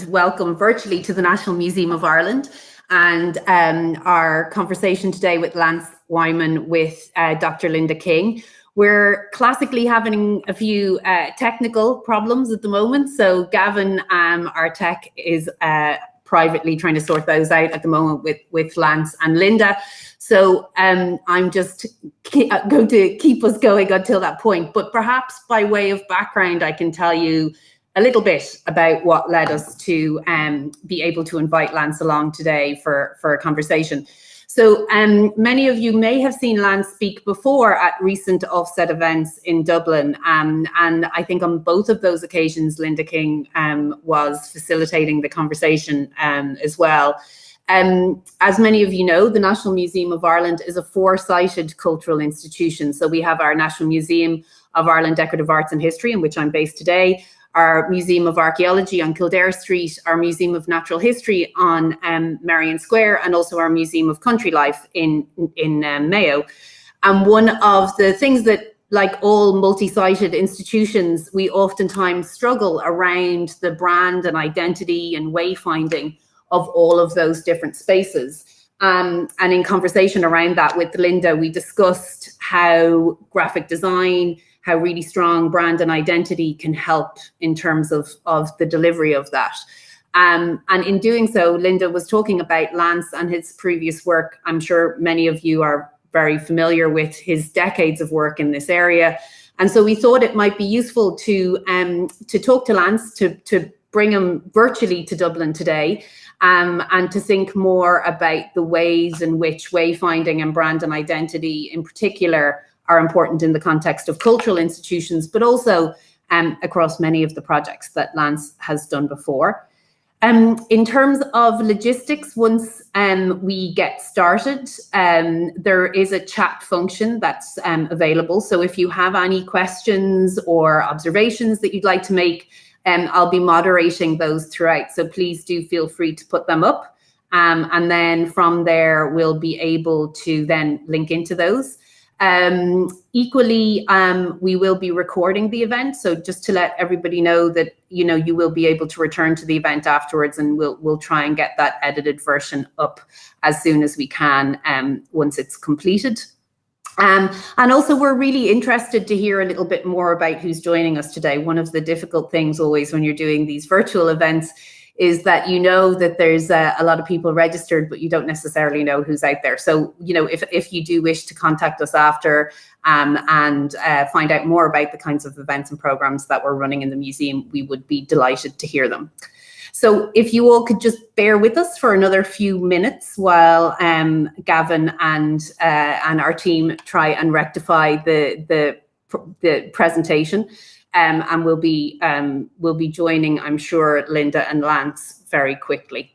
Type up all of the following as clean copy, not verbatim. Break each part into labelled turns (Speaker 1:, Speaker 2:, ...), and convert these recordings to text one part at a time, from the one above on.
Speaker 1: welcome virtually to the National Museum of Ireland and our conversation today with Lance Wyman with Dr. Linda King. We're classically having a few technical problems at the moment, so Gavin, our tech, is privately trying to sort those out at the moment with Lance and Linda. So I'm just going to keep us going until that point, but perhaps by way of background, I can tell you a little bit about what led us to be able to invite Lance along today for a conversation. So many of you may have seen Lance speak before at recent offset events in Dublin. And I think on both of those occasions, Linda King was facilitating the conversation as well. As many of you know, the National Museum of Ireland is a four-sided cultural institution. So we have our National Museum of Ireland Decorative Arts and History, in which I'm based today, our Museum of Archaeology on Kildare Street, our Museum of Natural History on Marion Square, and also our Museum of Country Life in Mayo. And one of the things that, like all multi-sited institutions, we oftentimes struggle around the brand and identity and wayfinding of all of those different spaces. And in conversation around that with Linda, we discussed how graphic design, how really strong brand and identity can help in terms of the delivery of that. And in doing so, Linda was talking about Lance and his previous work. I'm sure many of you are very familiar with his decades of work in this area. And so we thought it might be useful to talk to Lance, to bring him virtually to Dublin today, and to think more about the ways in which wayfinding and brand and identity in particular are important in the context of cultural institutions, but also across many of the projects that Lance has done before. In terms of logistics, once we get started, there is a chat function that's available. So if you have any questions or observations that you'd like to make, I'll be moderating those throughout. So please do feel free to put them up. And then from there, we'll be able to then link into those. Equally, we will be recording the event. So just to let everybody know that, you will be able to return to the event afterwards, and we'll try and get that edited version up as soon as we can once it's completed. And also, we're really interested to hear a little bit more about who's joining us today. One of the difficult things always when you're doing these virtual events is that that there's a lot of people registered, but you don't necessarily know who's out there. So, if you do wish to contact us after and find out more about the kinds of events and programs that we're running in the museum, we would be delighted to hear them. So if you all could just bear with us for another few minutes while Gavin and our team try and rectify the presentation. And we'll be joining, I'm sure, Linda and Lance very quickly.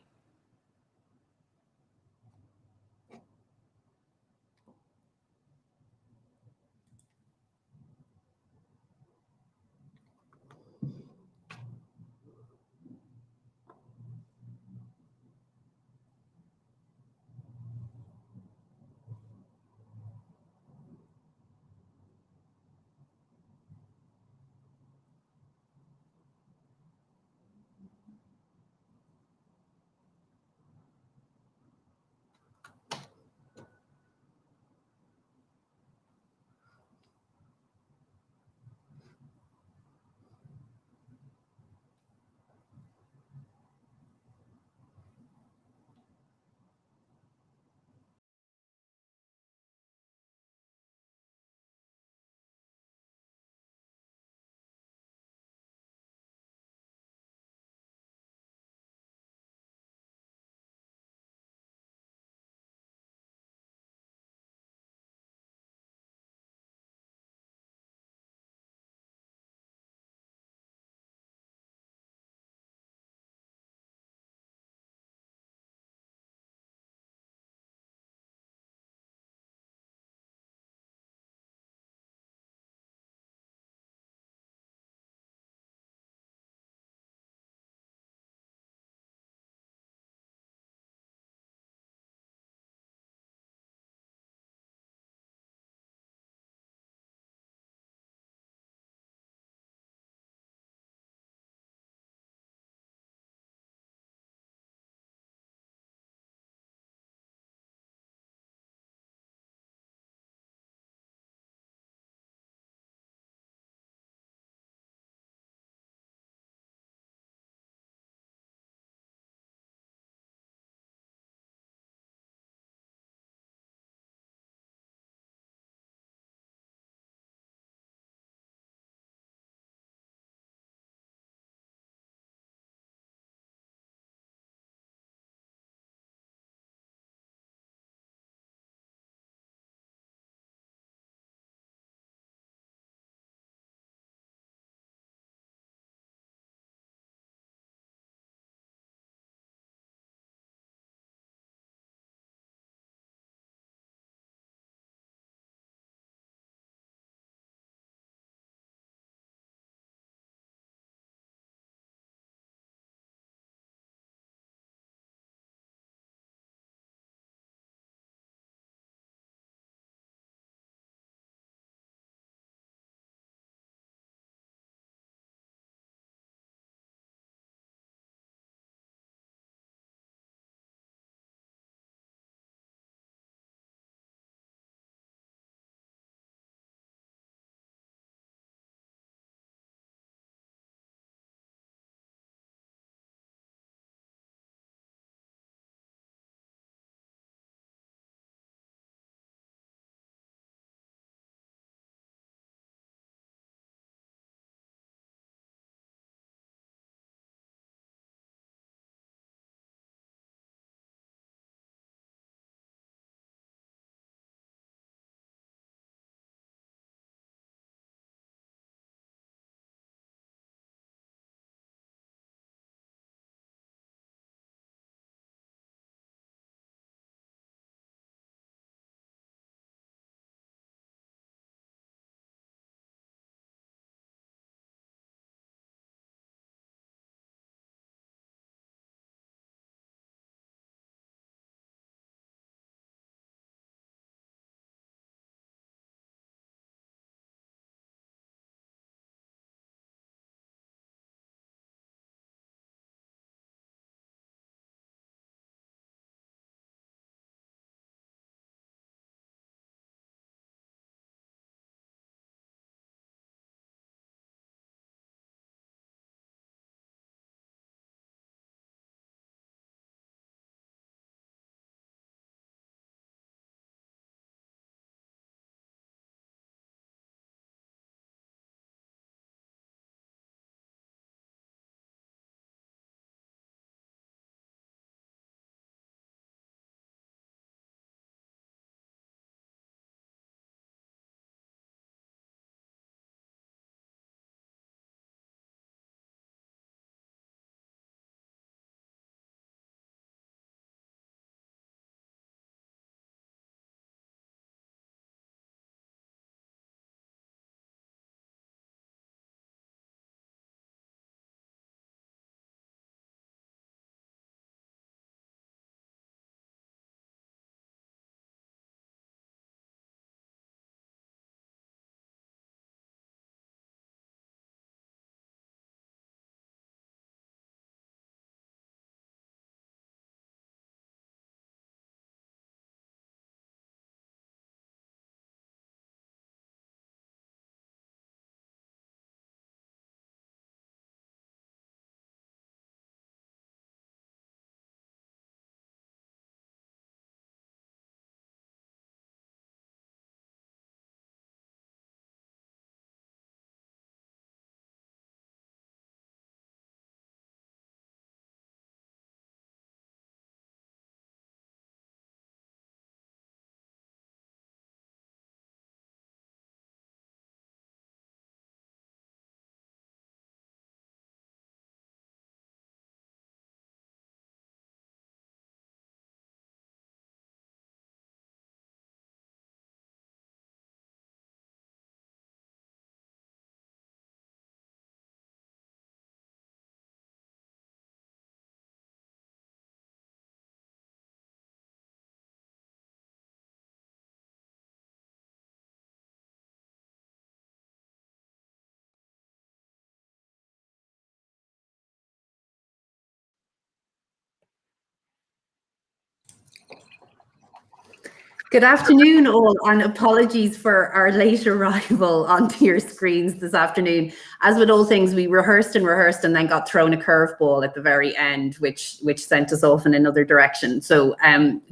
Speaker 1: Good afternoon, all, and apologies for our late arrival onto your screens this afternoon. As with all things, we rehearsed and then got thrown a curveball at the very end, which sent us off in another direction. So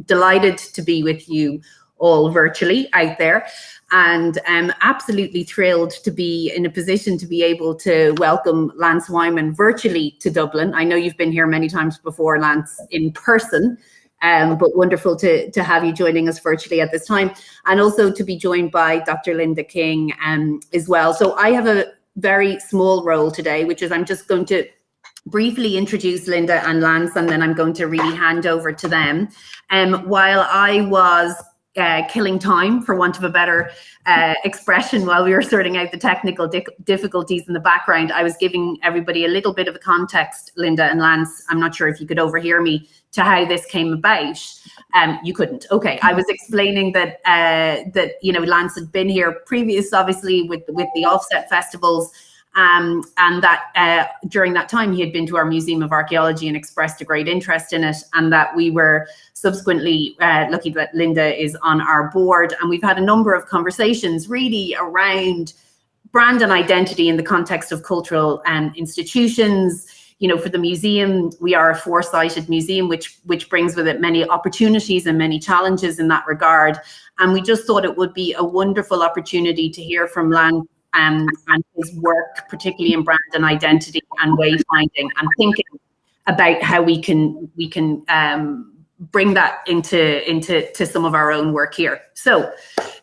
Speaker 1: delighted to be with you all virtually out there, and absolutely thrilled to be in a position to be able to welcome Lance Wyman virtually to Dublin. I know you've been here many times before, Lance, in person. But wonderful to have you joining us virtually at this time, and also to be joined by Dr. Linda King as well. So I have a very small role today, which is I'm just going to briefly introduce Linda and Lance, and then I'm going to really hand over to them. While I was killing time, for want of a better expression, while we were sorting out the technical difficulties in the background, I was giving everybody a little bit of a context, Linda and Lance. I'm not sure if you could overhear me, to how this came about. You couldn't. Okay, I was explaining that Lance had been here previous, obviously, with the offset festivals, and that during that time he had been to our Museum of Archaeology and expressed a great interest in it, and that we were subsequently lucky that Linda is on our board, and we've had a number of conversations really around brand and identity in the context of cultural institutions. For the museum, we are a four-sided museum, which brings with it many opportunities and many challenges in that regard. And we just thought it would be a wonderful opportunity to hear from Lance and his work, particularly in brand and identity and wayfinding, and thinking about how we can bring that into some of our own work here. So,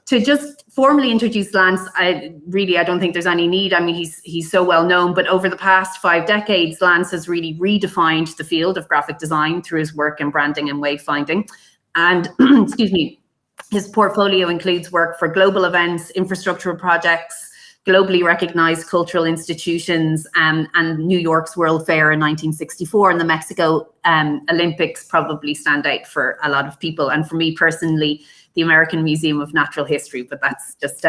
Speaker 1: to just formally introduce Lance, I don't think there's any need. I mean, he's so well known, but over the past 5 decades, Lance has really redefined the field of graphic design through his work in branding and wayfinding. And excuse me, his portfolio includes work for global events, infrastructural projects, globally recognized cultural institutions, and New York's World Fair in 1964, and the Mexico Olympics probably stand out for a lot of people. And for me personally, the American Museum of Natural History, but that's just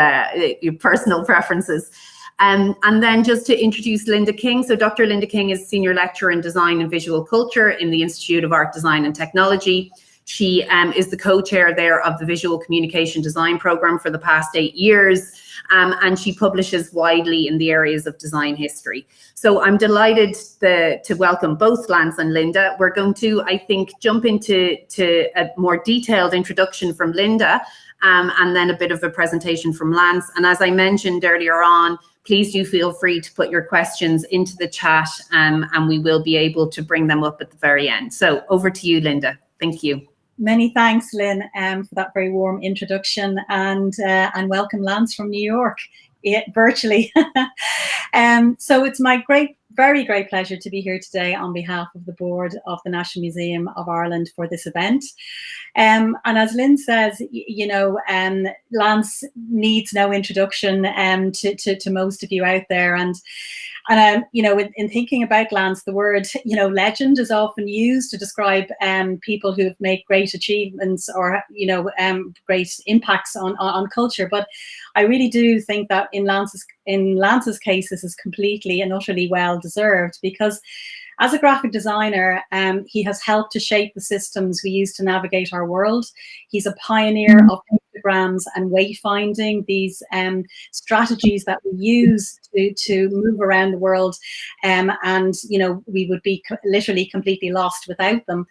Speaker 1: your personal preferences. And then just to introduce Linda King. So Dr. Linda King is Senior Lecturer in Design and Visual Culture in the Institute of Art, Design and Technology. She is the co-chair there of the Visual Communication Design Program for the past 8 years, and she publishes widely in the areas of design history. So I'm delighted to welcome both Lance and Linda. We're going to, I think, jump into a more detailed introduction from Linda, and then a bit of a presentation from Lance. And as I mentioned earlier on, please do feel free to put your questions into the chat, and we will be able to bring them up at the very end. So over to you, Linda. Thank you.
Speaker 2: Many thanks, Lynn, for that very warm introduction, and welcome Lance from New York, virtually. So it's my very great pleasure to be here today on behalf of the board of the National Museum of Ireland for this event. And as Lynn says, Lance needs no introduction to most of you out there. And in thinking about Lance, the word, legend is often used to describe people who have made great achievements or, great impacts on culture. But I really do think that in Lance's case, this is completely and utterly well deserved, because as a graphic designer, he has helped to shape the systems we use to navigate our world. He's a pioneer of pictograms and wayfinding, these strategies that we use to move around the world, and we would be literally completely lost without them.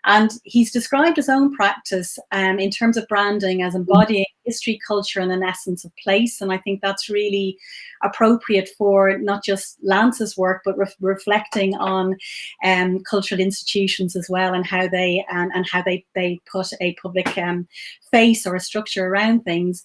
Speaker 2: And he's described his own practice in terms of branding as embodying history, culture, and an essence of place. And I think that's really appropriate for not just Lance's work, but reflecting on cultural institutions as well, and how they put a public face or a structure around things.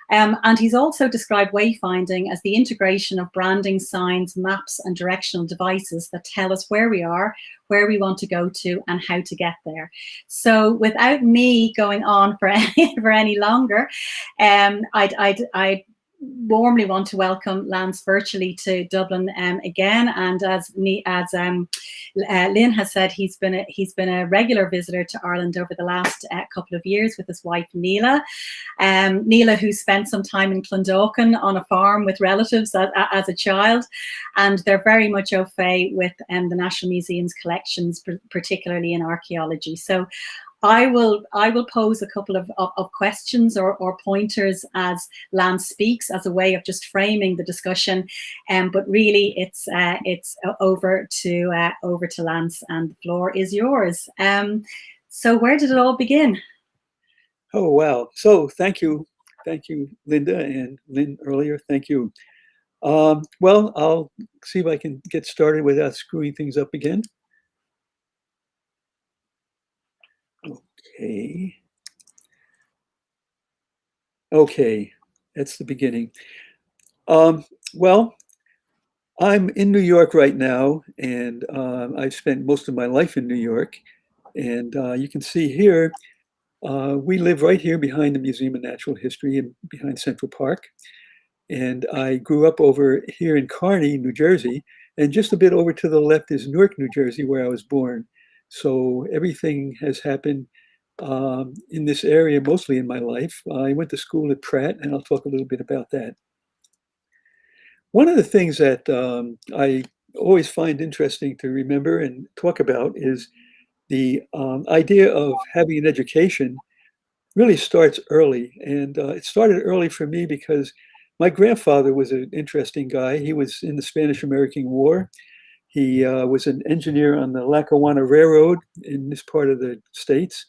Speaker 2: And he's also described wayfinding as the integration of branding, signs, maps, and directional devices that tell us where we are, where we want to go to, and how to get there. So without me going on for any longer, I'd warmly want to welcome Lance virtually to Dublin again. And as Lynn has said, he's been a regular visitor to Ireland over the last couple of years with his wife Neela. Neela, who spent some time in Clondalkin on a farm with relatives as a child, and they're very much au fait with the National Museum's collections, particularly in archaeology. So I will pose a couple of questions or pointers as Lance speaks, as a way of just framing the discussion. But really, it's over to Lance, and the floor is yours. So where did it all begin?
Speaker 3: Oh, wow. So thank you, Linda, and Lynn earlier. Thank you. Well, I'll see if I can get started without screwing things up again. Okay, that's the beginning. Well, I'm in New York right now, and I've spent most of my life in New York. And you can see here, we live right here behind the Museum of Natural History and behind Central Park. And I grew up over here in Kearny, New Jersey, and just a bit over to the left is Newark, New Jersey, where I was born. So everything has happened in this area, mostly in my life. I went to school at Pratt, and I'll talk a little bit about that. One of the things that I always find interesting to remember and talk about is the idea of having an education really starts early. And it started early for me because my grandfather was an interesting guy. He was in the Spanish-American War. He was an engineer on the Lackawanna Railroad in this part of the States.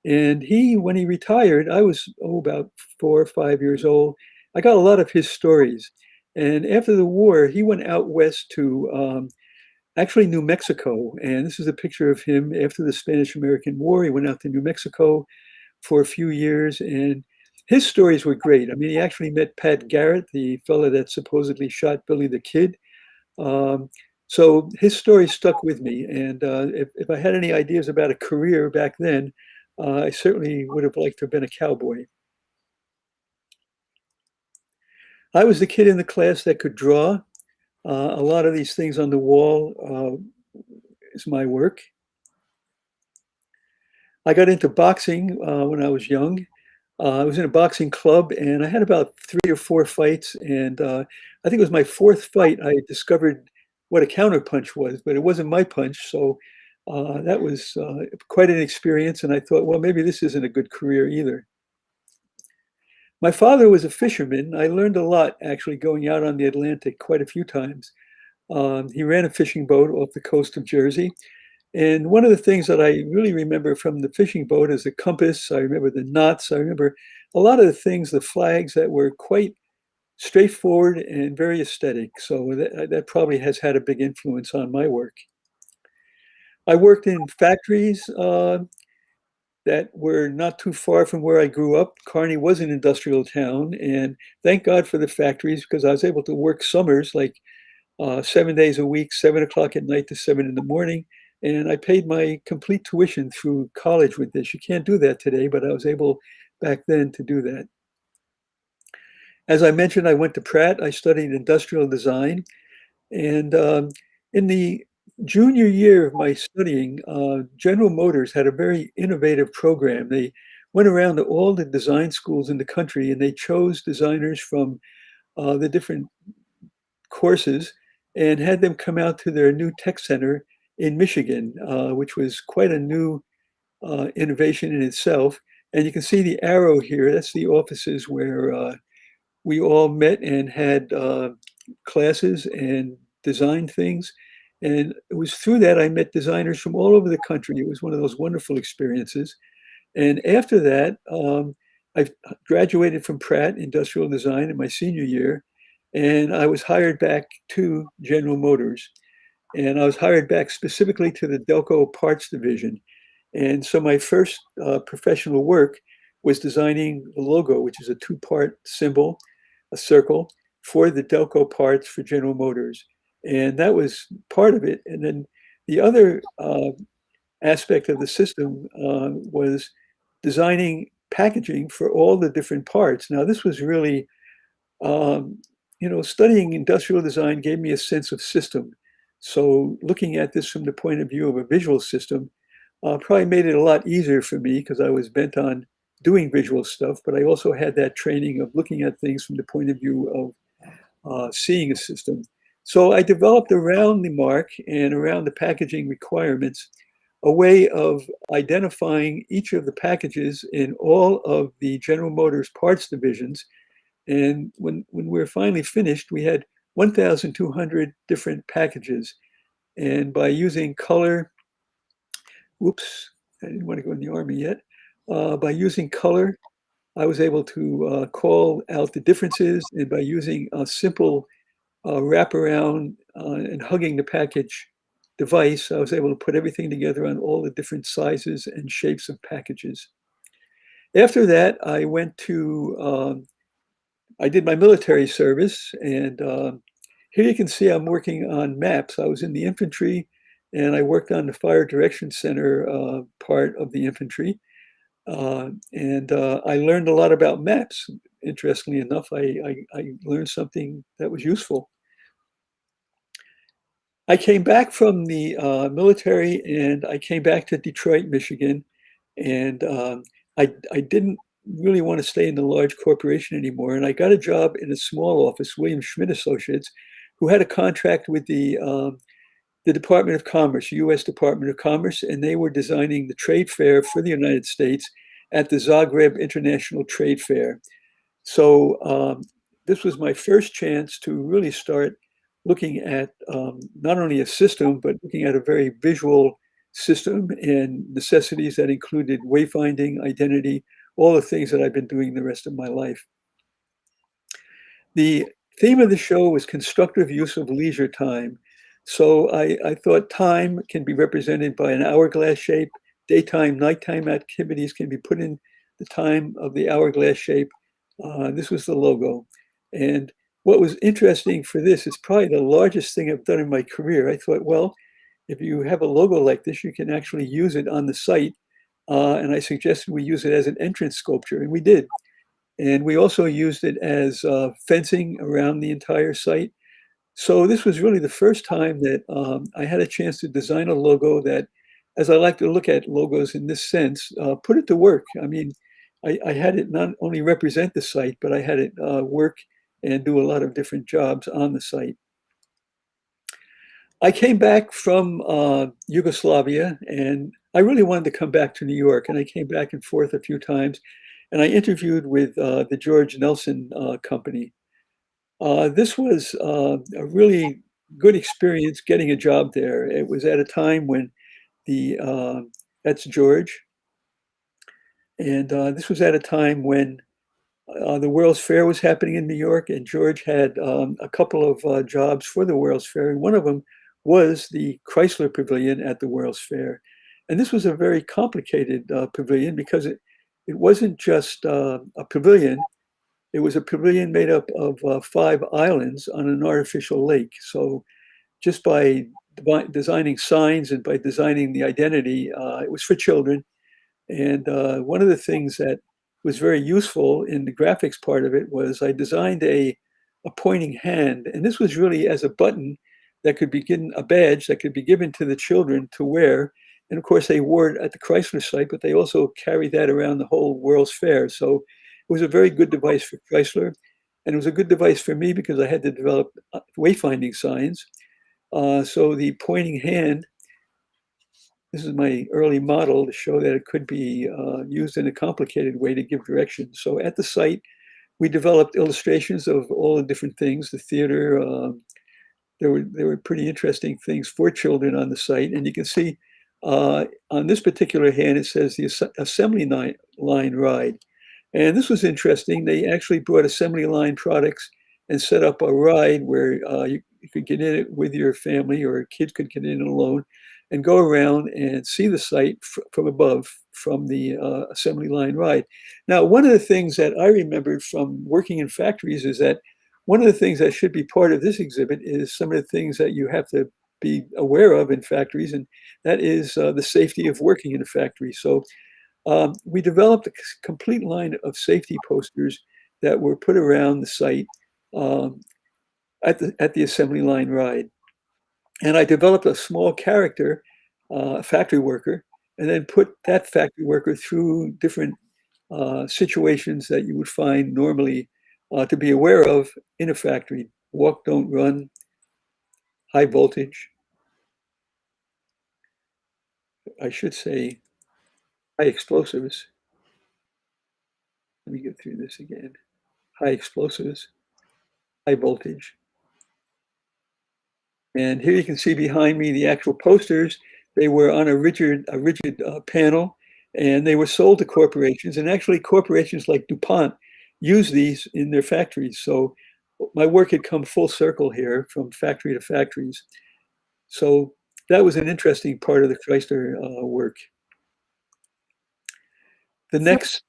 Speaker 3: And when he retired, I was about 4 or 5 years old. I got a lot of his stories. And after the war, he went out west to actually New Mexico. And this is a picture of him after the Spanish-American War. He went out to New Mexico for a few years, and his stories were great. I mean, he actually met Pat Garrett, the fellow that supposedly shot Billy the Kid. So his story stuck with me. And if I had any ideas about a career back then, I certainly would have liked to have been a cowboy. I was the kid in the class that could draw. A lot of these things on the wall is my work. I got into boxing when I was young. I was in a boxing club, and I had about 3 or 4 fights. And I think it was my 4th fight I discovered what a counterpunch was, but it wasn't my punch. So that was quite an experience. And I thought, well, maybe this isn't a good career either. My father was a fisherman. I learned a lot actually going out on the Atlantic quite a few times. He ran a fishing boat off the coast of Jersey. And one of the things that I really remember from the fishing boat is the compass. I remember the knots. I remember a lot of the things, the flags that were quite straightforward and very aesthetic. So that probably has had a big influence on my work. I worked in factories that were not too far from where I grew up. Kearny was an industrial town, and thank God for the factories, because I was able to work summers like 7 days a week, 7 o'clock at night to 7 in the morning. And I paid my complete tuition through college with this. You can't do that today, but I was able back then to do that. As I mentioned, I went to Pratt. I studied industrial design. And in the junior year of my studying, General Motors had a very innovative program. They went around to all the design schools in the country, and they chose designers from the different courses and had them come out to their new tech center in Michigan, which was quite a new innovation in itself. And you can see the arrow here. That's the offices where we all met and had classes and designed things. And it was through that I met designers from all over the country. It was one of those wonderful experiences. And after that, I graduated from Pratt Industrial Design in my senior year, and I was hired back to General Motors. And I was hired back specifically to the Delco Parts Division. And so my first professional work was designing the logo, which is a 2-part symbol, a circle, for the Delco parts for General Motors. And that was part of it. And then the other aspect of the system was designing packaging for all the different parts. Now, this was really, studying industrial design gave me a sense of system. So looking at this from the point of view of a visual system probably made it a lot easier for me because I was bent on doing visual stuff, but I also had that training of looking at things from the point of view of seeing a system. So I developed around the mark and around the packaging requirements a way of identifying each of the packages in all of the General Motors parts divisions. And when we were finally finished, we had 1,200 different packages. And by using color, whoops, I didn't want to go in the Army yet. By using color, I was able to call out the differences. And by using a simple wraparound and hugging the package device, I was able to put everything together on all the different sizes and shapes of packages. After that, I went to, I did my military service, and here you can see I'm working on maps. I was in the infantry, and I worked on the Fire Direction Center part of the infantry. And I learned a lot about maps. Interestingly enough, I learned something that was useful. I came back from the military, and I came back to Detroit, Michigan, and I didn't really want to stay in the large corporation anymore. And I got a job in a small office, William Schmidt Associates, who had a contract with the Department of Commerce, U.S. Department of Commerce, and they were designing the trade fair for the United States at the Zagreb International Trade Fair. So this was my first chance to really start looking at not only a system, but looking at a very visual system and necessities that included wayfinding, identity, all the things that I've been doing the rest of my life. The theme of the show was constructive use of leisure time. So I thought time can be represented by an hourglass shape. Daytime, nighttime activities can be put in the time of the hourglass shape. This was the logo. And what was interesting for this, it's probably the largest thing I've done in my career. I thought, well, if you have a logo like this, you can actually use it on the site. And I suggested we use it as an entrance sculpture, and we did. And we also used it as fencing around the entire site. So this was really the first time that I had a chance to design a logo that, as I like to look at logos in this sense, put it to work. I mean, I had it not only represent the site, but I had it work and do a lot of different jobs on the site. I came back from Yugoslavia, and I really wanted to come back to New York, and I came back and forth a few times, and I interviewed with the George Nelson Company. This was a really good experience getting a job there. It was at a time when that's George, and this was at a time when the World's Fair was happening in New York, and George had a couple of jobs for the World's Fair, and one of them was the Chrysler Pavilion at the World's Fair. And this was a very complicated pavilion because it wasn't just a pavilion. It was a pavilion made up of 5 islands on an artificial lake. So just by designing signs and by designing the identity, it was for children. And one of the things that was very useful in the graphics part of it was I designed a pointing hand. And this was really as a button that could be given, a badge that could be given to the children to wear. And of course, they wore it at the Chrysler site, but they also carried that around the whole World's Fair. So it was a very good device for Chrysler. And it was a good device for me because I had to develop wayfinding signs. So the pointing hand, this is my early model to show that it could be used in a complicated way to give direction. So at the site, we developed illustrations of all the different things, the theater. There were pretty interesting things for children on the site. And you can see on this particular hand, it says the assembly line ride. And this was interesting. They actually brought assembly line products and set up a ride where you could get in it with your family, or kids could get in alone and go around and see the site from above, from the assembly line ride. Now, one of the things that I remembered from working in factories is that one of the things that should be part of this exhibit is some of the things that you have to be aware of in factories, and that is the safety of working in a factory. So we developed a complete line of safety posters that were put around the site at the assembly line ride. And I developed a small character, a factory worker, and then put that factory worker through different situations that you would find normally to be aware of in a factory. Walk, don't run, high voltage. I should say high explosives. Let me get through this again. High explosives, high voltage. And here you can see behind me the actual posters. They were on a rigid panel, and they were sold to corporations. And actually, corporations like DuPont use these in their factories. So my work had come full circle here from factory to factories. So that was an interesting part of the Chrysler work. The next.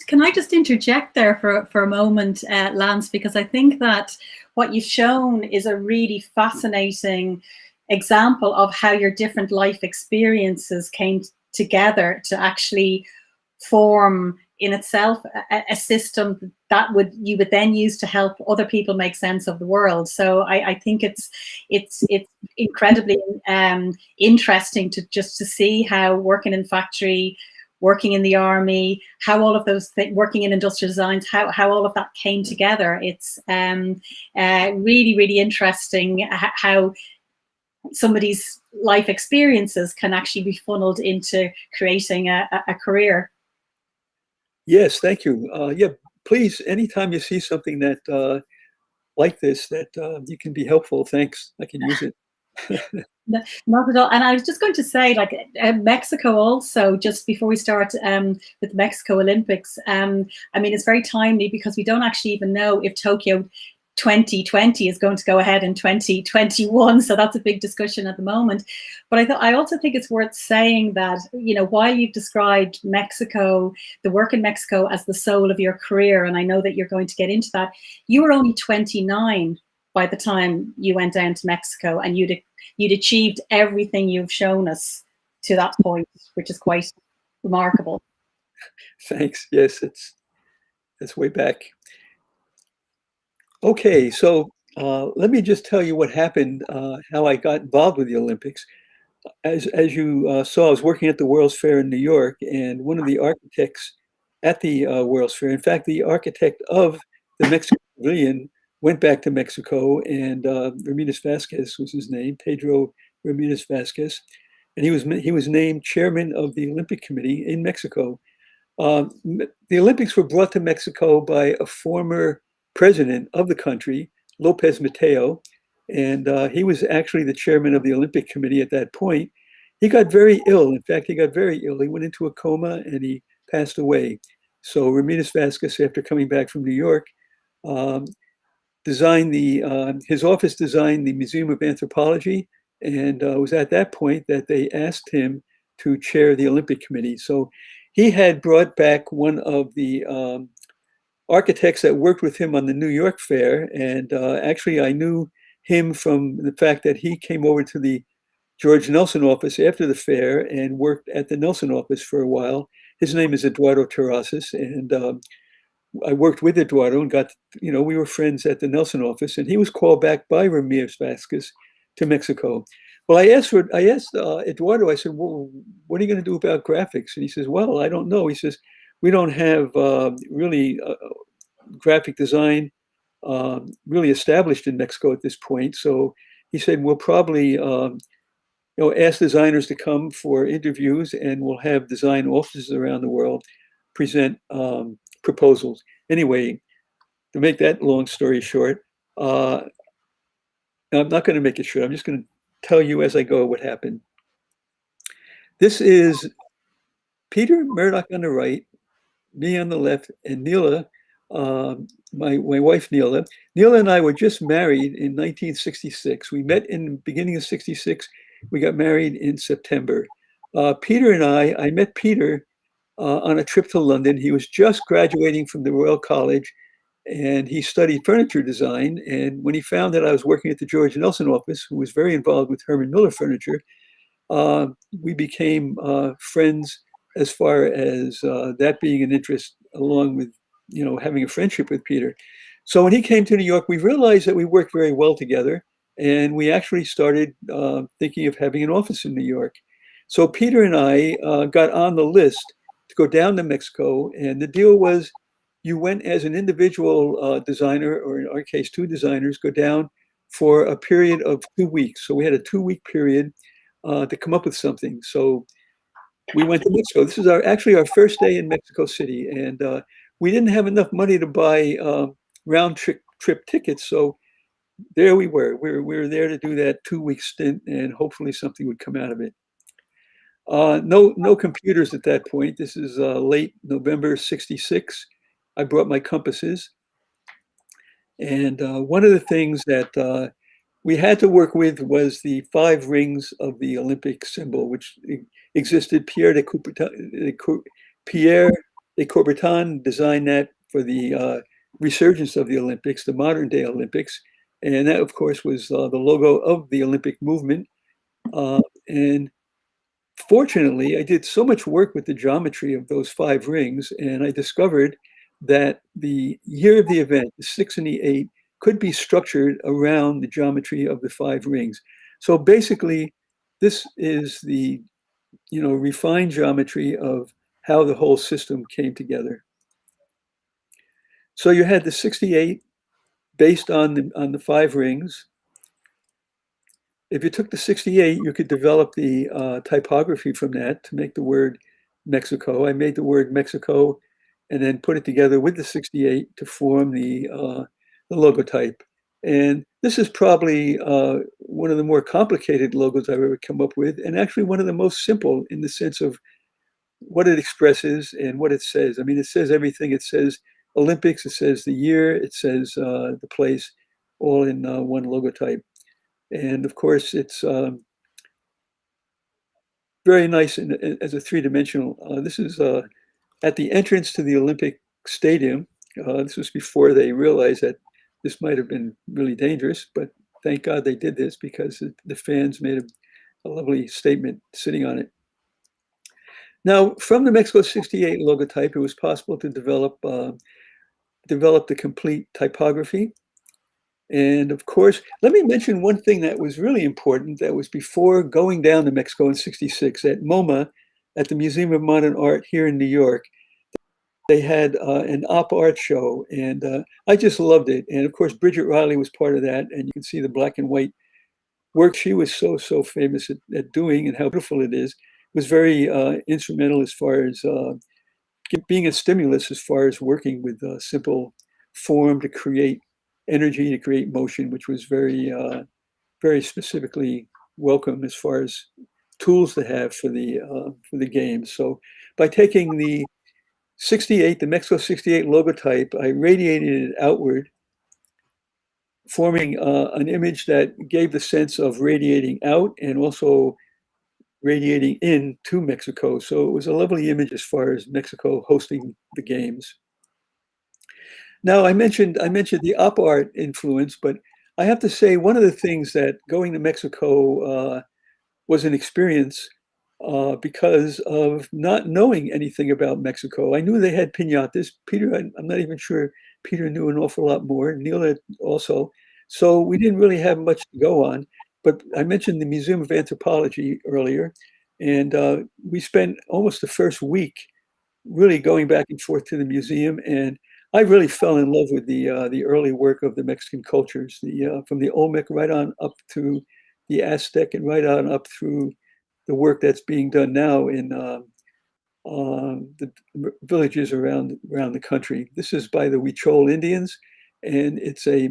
Speaker 2: Can I just interject there for a moment, Lance, because I think that what you've shown is a really fascinating example of how your different life experiences came together to actually form in itself a system that you would then use to help other people make sense of the world. So I think it's incredibly interesting to see how working in factory, working in the army, how all of those things, working in industrial designs, how all of that came together. It's really, really interesting how somebody's life experiences can actually be funneled into creating a career.
Speaker 3: Yes, thank you. Yeah, please, anytime you see something that like this, that you can be helpful, thanks. I can use it.
Speaker 2: Not at all. And I was just going to say, like, Mexico also, just before we start with Mexico Olympics, I mean, it's very timely because we don't actually even know if Tokyo 2020 is going to go ahead in 2021. So that's a big discussion at the moment. But I also think it's worth saying that, you know, while you've described Mexico, the work in Mexico as the soul of your career, and I know that you're going to get into that, you were only 29 by the time you went down to Mexico, and you'd achieved everything you've shown us to that point, which is quite remarkable.
Speaker 3: Thanks. Yes, it's way back. Okay, so let me just tell you what happened, how I got involved with the Olympics. As you saw, I was working at the World's Fair in New York, and one of the architects at the World's Fair, in fact, the architect of the Mexican Pavilion, went back to Mexico, and Ramirez Vasquez was his name, Pedro Ramirez Vasquez, and he was named chairman of the Olympic Committee in Mexico. The Olympics were brought to Mexico by a former president of the country, Lopez Mateo, and he was actually the chairman of the Olympic Committee at that point. He got very ill. In fact, he got very ill. He went into a coma and he passed away. So Ramirez Vasquez, after coming back from New York, his office designed the Museum of Anthropology, and it was at that point that they asked him to chair the Olympic Committee. So he had brought back one of the architects that worked with him on the New York Fair, and actually I knew him from the fact that he came over to the George Nelson office after the fair and worked at the Nelson office for a while. His name is Eduardo Terrazas, and I worked with Eduardo and we were friends at the Nelson office, and he was called back by Ramirez Vasquez to Mexico. Well, I asked Eduardo, I said, well, what are you going to do about graphics? And he says, well, I don't know. He says, we don't have really graphic design really established in Mexico at this point. So he said, we'll probably ask designers to come for interviews, and we'll have design offices around the world present proposals. Anyway, to make that long story short, I'm not going to make it short. I'm just going to tell you as I go what happened. This is Peter Murdoch on the right, me on the left, and Neela, my wife Neela. Neela and I were just married in 1966. We met in the beginning of 66. We got married in September. Peter and I met Peter on a trip to London. He was just graduating from the Royal College, and he studied furniture design. And when he found that I was working at the George Nelson office, who was very involved with Herman Miller Furniture, we became friends as far as that being an interest, along with having a friendship with Peter. So when he came to New York, we realized that we worked very well together, and we actually started thinking of having an office in New York. So Peter and I got on the list to go down to Mexico, and the deal was you went as an individual designer, or in our case, two designers, go down for a period of 2 weeks. So we had a 2-week period to come up with something. So we went to Mexico. This is actually our first day in Mexico City, and we didn't have enough money to buy round trip tickets, so there we were. We were there to do that 2-week stint, and hopefully something would come out of it. No computers at that point. This is late November '66. I brought my compasses, and one of the things that we had to work with was the 5 rings of the Olympic symbol, which existed. Pierre de Coubertin designed that for the resurgence of the Olympics, the modern day Olympics. And that, of course, was the logo of the Olympic movement. And fortunately, I did so much work with the geometry of those 5 rings, and I discovered that the year of the event, the 6 and the 8, could be structured around the geometry of the 5 rings. So basically, this is the refined geometry of how the whole system came together. So you had the 68 based on the 5 rings. If you took the 68, you could develop the typography from that to make the word Mexico. I made the word Mexico and then put it together with the 68 to form the logotype. And this is probably one of the more complicated logos I've ever come up with, and actually one of the most simple in the sense of what it expresses and what it says. I mean, it says everything. It says Olympics, it says the year, it says the place, all in one logotype. And of course, it's very nice as a 3-dimensional. This is at the entrance to the Olympic Stadium. This was before they realized that this might have been really dangerous, but thank God they did this because the fans made a lovely statement sitting on it. Now, from the Mexico '68 logotype, it was possible to develop the complete typography. And of course, let me mention one thing that was really important that was before going down to Mexico in '66 at MoMA, at the Museum of Modern Art here in New York. They had an op art show, and I just loved it. And of course, Bridget Riley was part of that, and you can see the black and white work she was so famous at doing and how beautiful it is. It was very instrumental as far as being a stimulus as far as working with simple form to create energy, to create motion, which was very specifically welcome as far as tools to have for the game. So by taking the Mexico '68 logotype, I radiated it outward, forming an image that gave the sense of radiating out and also radiating in to Mexico. So it was a lovely image as far as Mexico hosting the games. Now, I mentioned the op art influence, but I have to say one of the things that going to Mexico was an experience because of not knowing anything about Mexico. I knew they had piñatas. Peter, I'm not even sure Peter knew an awful lot more. Neil also. So we didn't really have much to go on. But I mentioned the Museum of Anthropology earlier, and we spent almost the first week really going back and forth to the museum, and I really fell in love with the early work of the Mexican cultures, from the Olmec right on up to the Aztec and right on up through the work that's being done now in the villages around the country. This is by the Huichol Indians, and it's a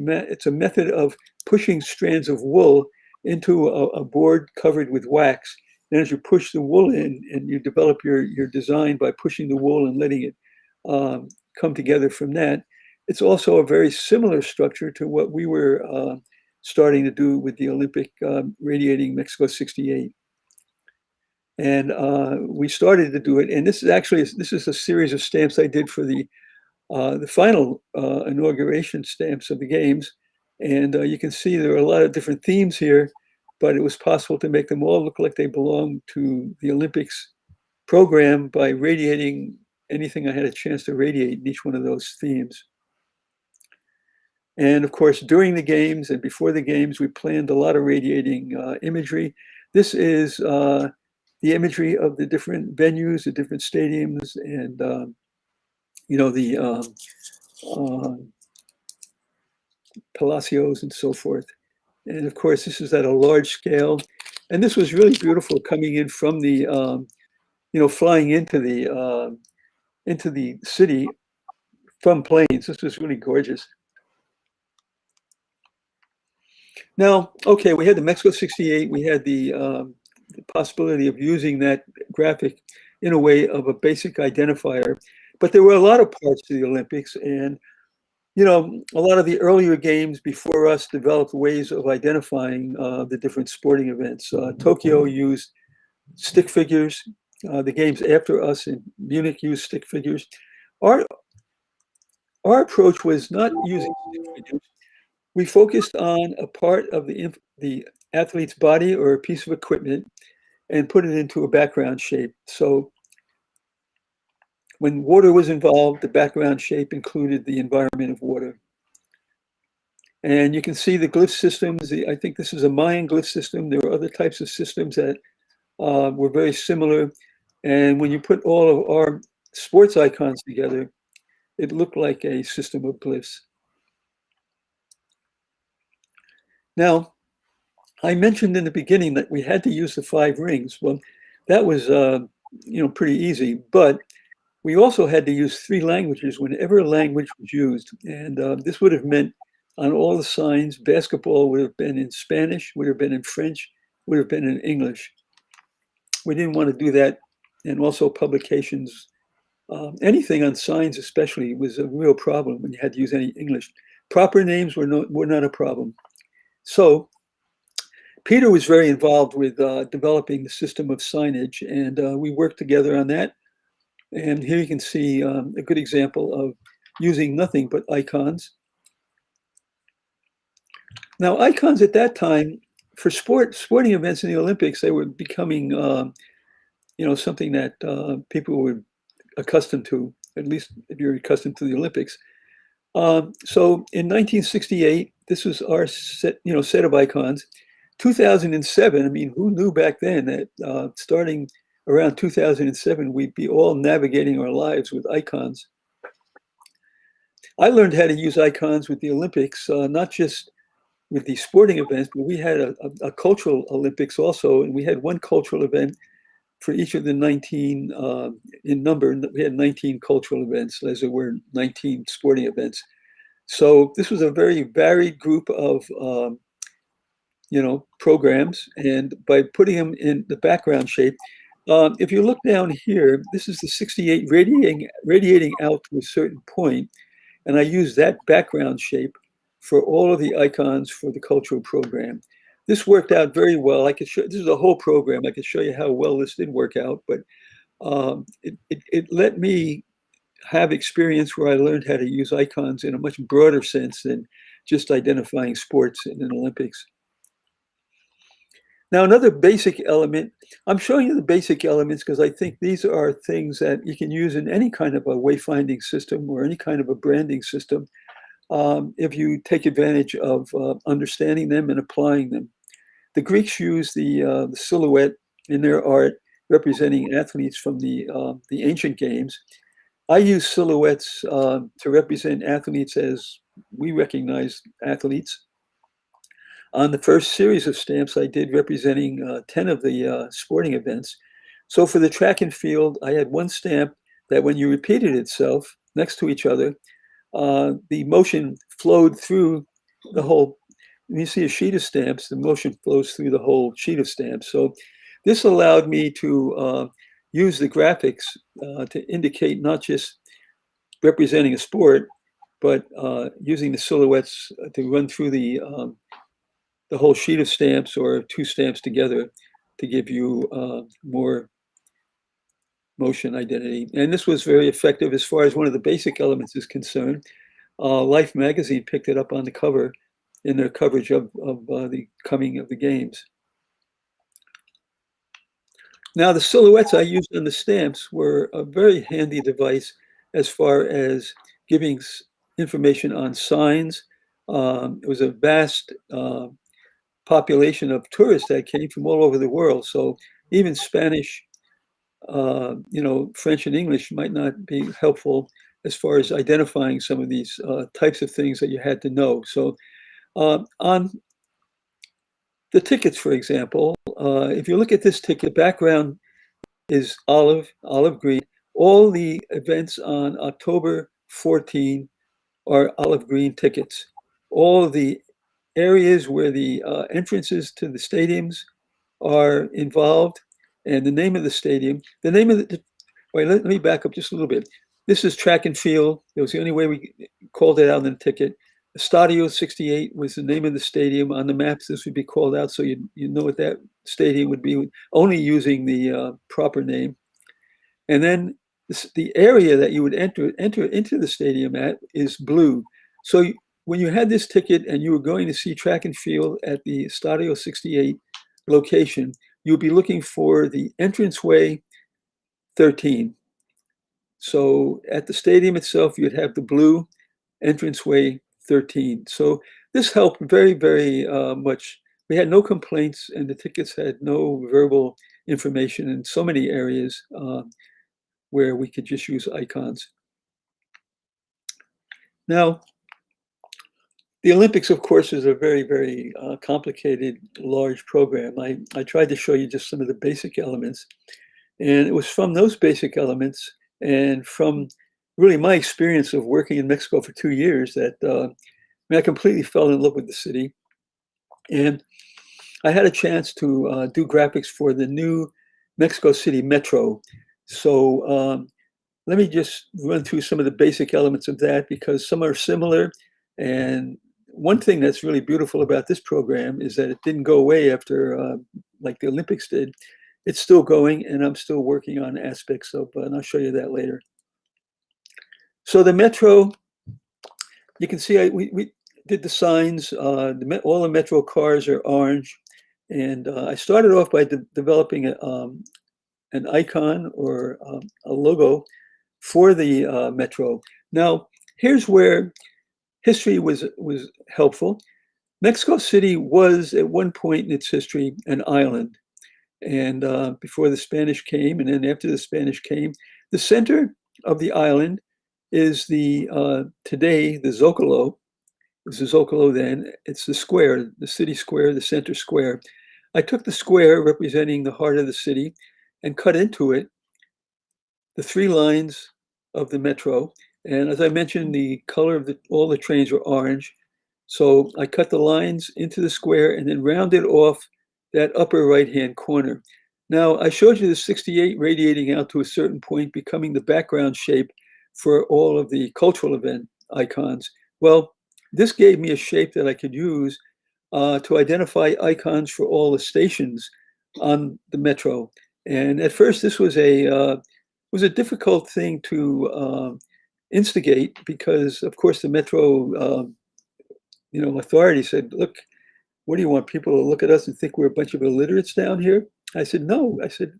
Speaker 3: method of pushing strands of wool into a board covered with wax. And as you push the wool in, and you develop your design by pushing the wool and letting it come together from that. It's also a very similar structure to what we were starting to do with the Olympic radiating Mexico '68. And we started to do it. And this is a series of stamps I did for the final inauguration stamps of the games. And you can see there are a lot of different themes here, but it was possible to make them all look like they belong to the Olympics program by radiating anything I had a chance to radiate in each one of those themes. And of course, during the games and before the games, we planned a lot of radiating imagery. This is the imagery of the different venues, the different stadiums, and the palacios and so forth. And of course, this is at a large scale. And this was really beautiful coming in from the flying into the city from planes. This was really gorgeous. Now, okay, we had the Mexico 68. We had the possibility of using that graphic in a way of a basic identifier. But there were a lot of parts to the Olympics, and a lot of the earlier games before us developed ways of identifying the different sporting events. Tokyo used stick figures. The games after us in Munich used stick figures. Our approach was not using stick figures. We focused on a part of the athlete's body or a piece of equipment and put it into a background shape. So when water was involved, the background shape included the environment of water. And you can see the glyph systems. I think this is a Mayan glyph system. There were other types of systems that were very similar. And when you put all of our sports icons together, it looked like a system of glyphs. Now, I mentioned in the beginning that we had to use the 5 rings. Well, that was pretty easy, but we also had to use 3 languages whenever a language was used. And this would have meant on all the signs, basketball would have been in Spanish, would have been in French, would have been in English. We didn't want to do that. And also publications, anything on signs especially was a real problem when you had to use any English. Proper names were not a problem. So Peter was very involved with developing the system of signage, and we worked together on that. And here you can see a good example of using nothing but icons. Now, icons at that time for sporting events in the Olympics, they were becoming, something that people were accustomed to, at least if you're accustomed to the Olympics. So in 1968, this was our set of icons. 2007, I mean, who knew back then that starting around 2007, we'd be all navigating our lives with icons. I learned how to use icons with the Olympics, not just with the sporting events, but we had a cultural Olympics also, and we had one cultural event for each of the 19 in number. We had 19 cultural events, as there were 19 sporting events. So this was a very varied group of programs, and by putting them in the background shape, if you look down here, this is the 68 radiating out to a certain point, and I use that background shape for all of the icons for the cultural program. This worked out very well. I could show, this is a whole program. I could show you how well this did work out, but it let me have experience where I learned how to use icons in a much broader sense than just identifying sports in an Olympics. Now, another basic element, I'm showing you the basic elements because I think these are things that you can use in any kind of a wayfinding system or any kind of a branding system if you take advantage of understanding them and applying them. The Greeks used the silhouette in their art representing athletes from the ancient games. I use silhouettes to represent athletes as we recognize athletes. On the first series of stamps I did representing 10 of the sporting events. So for the track and field, I had one stamp that when you repeated itself next to each other, the motion flowed through the whole. When you see a sheet of stamps, the motion flows through the whole sheet of stamps. So this allowed me to use the graphics to indicate not just representing a sport, but using the silhouettes to run through the whole sheet of stamps or 2 stamps together to give you more motion identity. And this was very effective as far as one of the basic elements is concerned. Life magazine picked it up on the cover in their coverage of the coming of the games. Now, the silhouettes I used on the stamps were a very handy device as far as giving information on signs. It was a vast population of tourists that came from all over the world. So even Spanish, French and English might not be helpful as far as identifying some of these types of things that you had to know. So on the tickets, for example, if you look at this ticket background, is olive green. All the events on October 14 are olive green tickets. All the areas where the entrances to the stadiums are involved, and the name of the stadium, the name of the, wait, let me back up just a little bit. This is track and field. It was the only way we called it out in the ticket. Estadio 68 was the name of the stadium. On the maps, this would be called out so you know what that stadium would be, only using the proper name. And then the area that you would enter into the stadium at is blue. So when you had this ticket and you were going to see track and field at the Estadio 68 location, you would be looking for the entranceway 13. So at the stadium itself, you'd have the blue entranceway 13. So this helped very, very much. We had no complaints, and the tickets had no verbal information in so many areas where we could just use icons. Now, the Olympics, of course, is a very, very complicated, large program. I tried to show you just some of the basic elements. And it was from those basic elements and from really my experience of working in Mexico for 2 years that I completely fell in love with the city. And I had a chance to do graphics for the new Mexico City Metro. So let me just run through some of the basic elements of that because some are similar. And one thing that's really beautiful about this program is that it didn't go away after like the Olympics did. It's still going, and I'm still working on aspects of, and I'll show you that later. So the Metro, you can see we did the signs. All the Metro cars are orange. And I started off by developing an icon or a logo for the Metro. Now, here's where history was helpful. Mexico City was at one point in its history an island. And before the Spanish came, and then after the Spanish came, the center of the island is today the Zocalo. It was the Zocalo then. It's the square, the city square, the center square. I took the square representing the heart of the city and cut into it the 3 lines of the Metro. And as I mentioned, the color of all the trains were orange. So I cut the lines into the square and then rounded off that upper right-hand corner. Now, I showed you the 68 radiating out to a certain point, becoming the background shape for all of the cultural event icons. Well, this gave me a shape that I could use to identify icons for all the stations on the Metro. And at first, this was a difficult thing to instigate because, of course, the Metro, authority said, "Look, what do you want people to look at us and think we're a bunch of illiterates down here?" I said, "No." I said,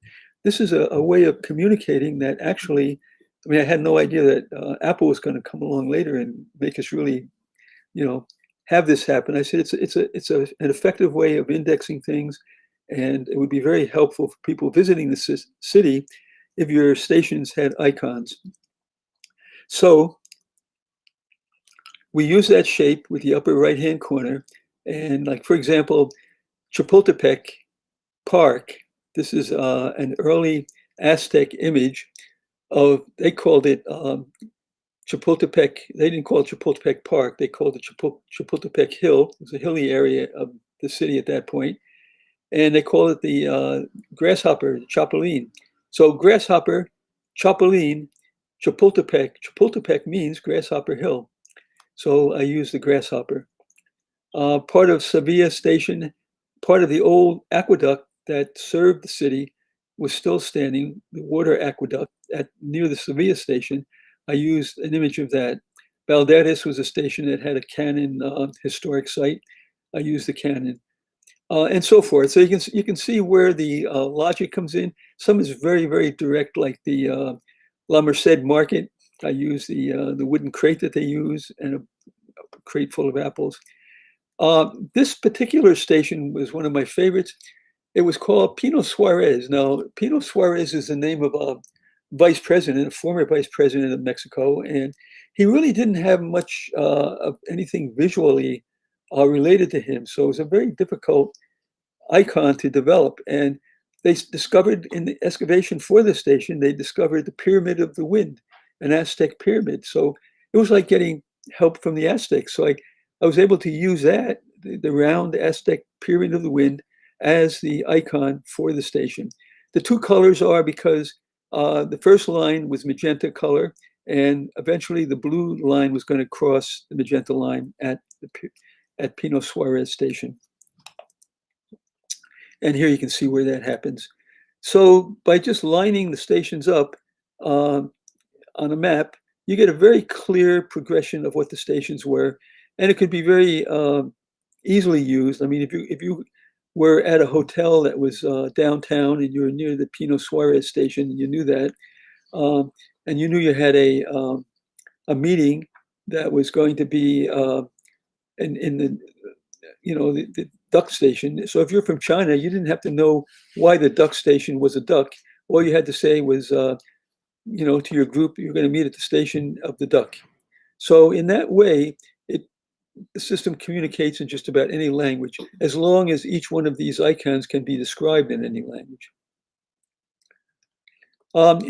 Speaker 3: "This is a way of communicating that actually." I mean, I had no idea that Apple was going to come along later and make us really, have this happen. I said it's an effective way of indexing things, and it would be very helpful for people visiting the city if your stations had icons. So we use that shape with the upper right-hand corner, and like for example, Chapultepec Park. This is an early Aztec image of. They called it Chapultepec. They didn't call it Chapultepec Park. They called it Chapultepec Hill. It was a hilly area of the city at that point, and they called it the grasshopper, Chapulín. So grasshopper, Chapulín, Chapultepec. Chapultepec means grasshopper hill. So I used the grasshopper. Part of Sevilla Station, part of the old aqueduct that served the city was still standing, the water aqueduct near the Sevilla Station. I used an image of that. Valderes was a station that had a cannon historic site. I used the cannon. And so forth. So you can see where the logic comes in. Some is very, very direct, like the La Merced Market. I use the wooden crate that they use and a crate full of apples. This particular station was one of my favorites. It was called Pino Suarez. Now, Pino Suarez is the name of a vice president, a former vice president of Mexico, and he really didn't have much of anything visually related to him. So it was a very difficult icon to develop. And they discovered in the excavation for the station, they discovered the Pyramid of the Wind, an Aztec pyramid. So it was like getting help from the Aztecs. So I was able to use that, the round Aztec Pyramid of the Wind, as the icon for the station. The two colors are because the first line was magenta color, and eventually the blue line was going to cross the magenta line at Pino Suarez Station. And here you can see where that happens. So by just lining the stations up on a map, you get a very clear progression of what the stations were, and it could be very easily used. I mean, if you were at a hotel that was downtown and you were near the Pino Suarez Station, and you knew that, and you knew you had a meeting that was going to be in the the duck station. So if you're from China, you didn't have to know why the duck station was a duck. All you had to say was, to your group, you're going to meet at the station of the duck. So in that way, the system communicates in just about any language, as long as each one of these icons can be described in any language.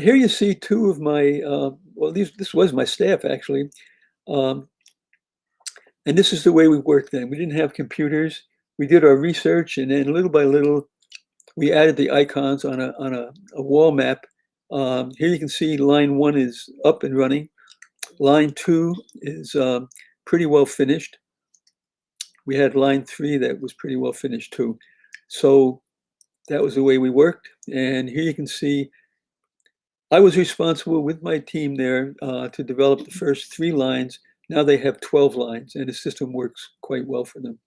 Speaker 3: Here you see two of my, this was my staff actually. And this is the way we worked then. We didn't have computers. We did our research, and then little by little, we added the icons on a wall map. Here you can see line 1 is up and running. Line 2 is pretty well finished. We had line 3 that was pretty well finished too. So that was the way we worked. And here you can see I was responsible with my team there to develop the first 3 lines. Now they have 12 lines, and the system works quite well for them.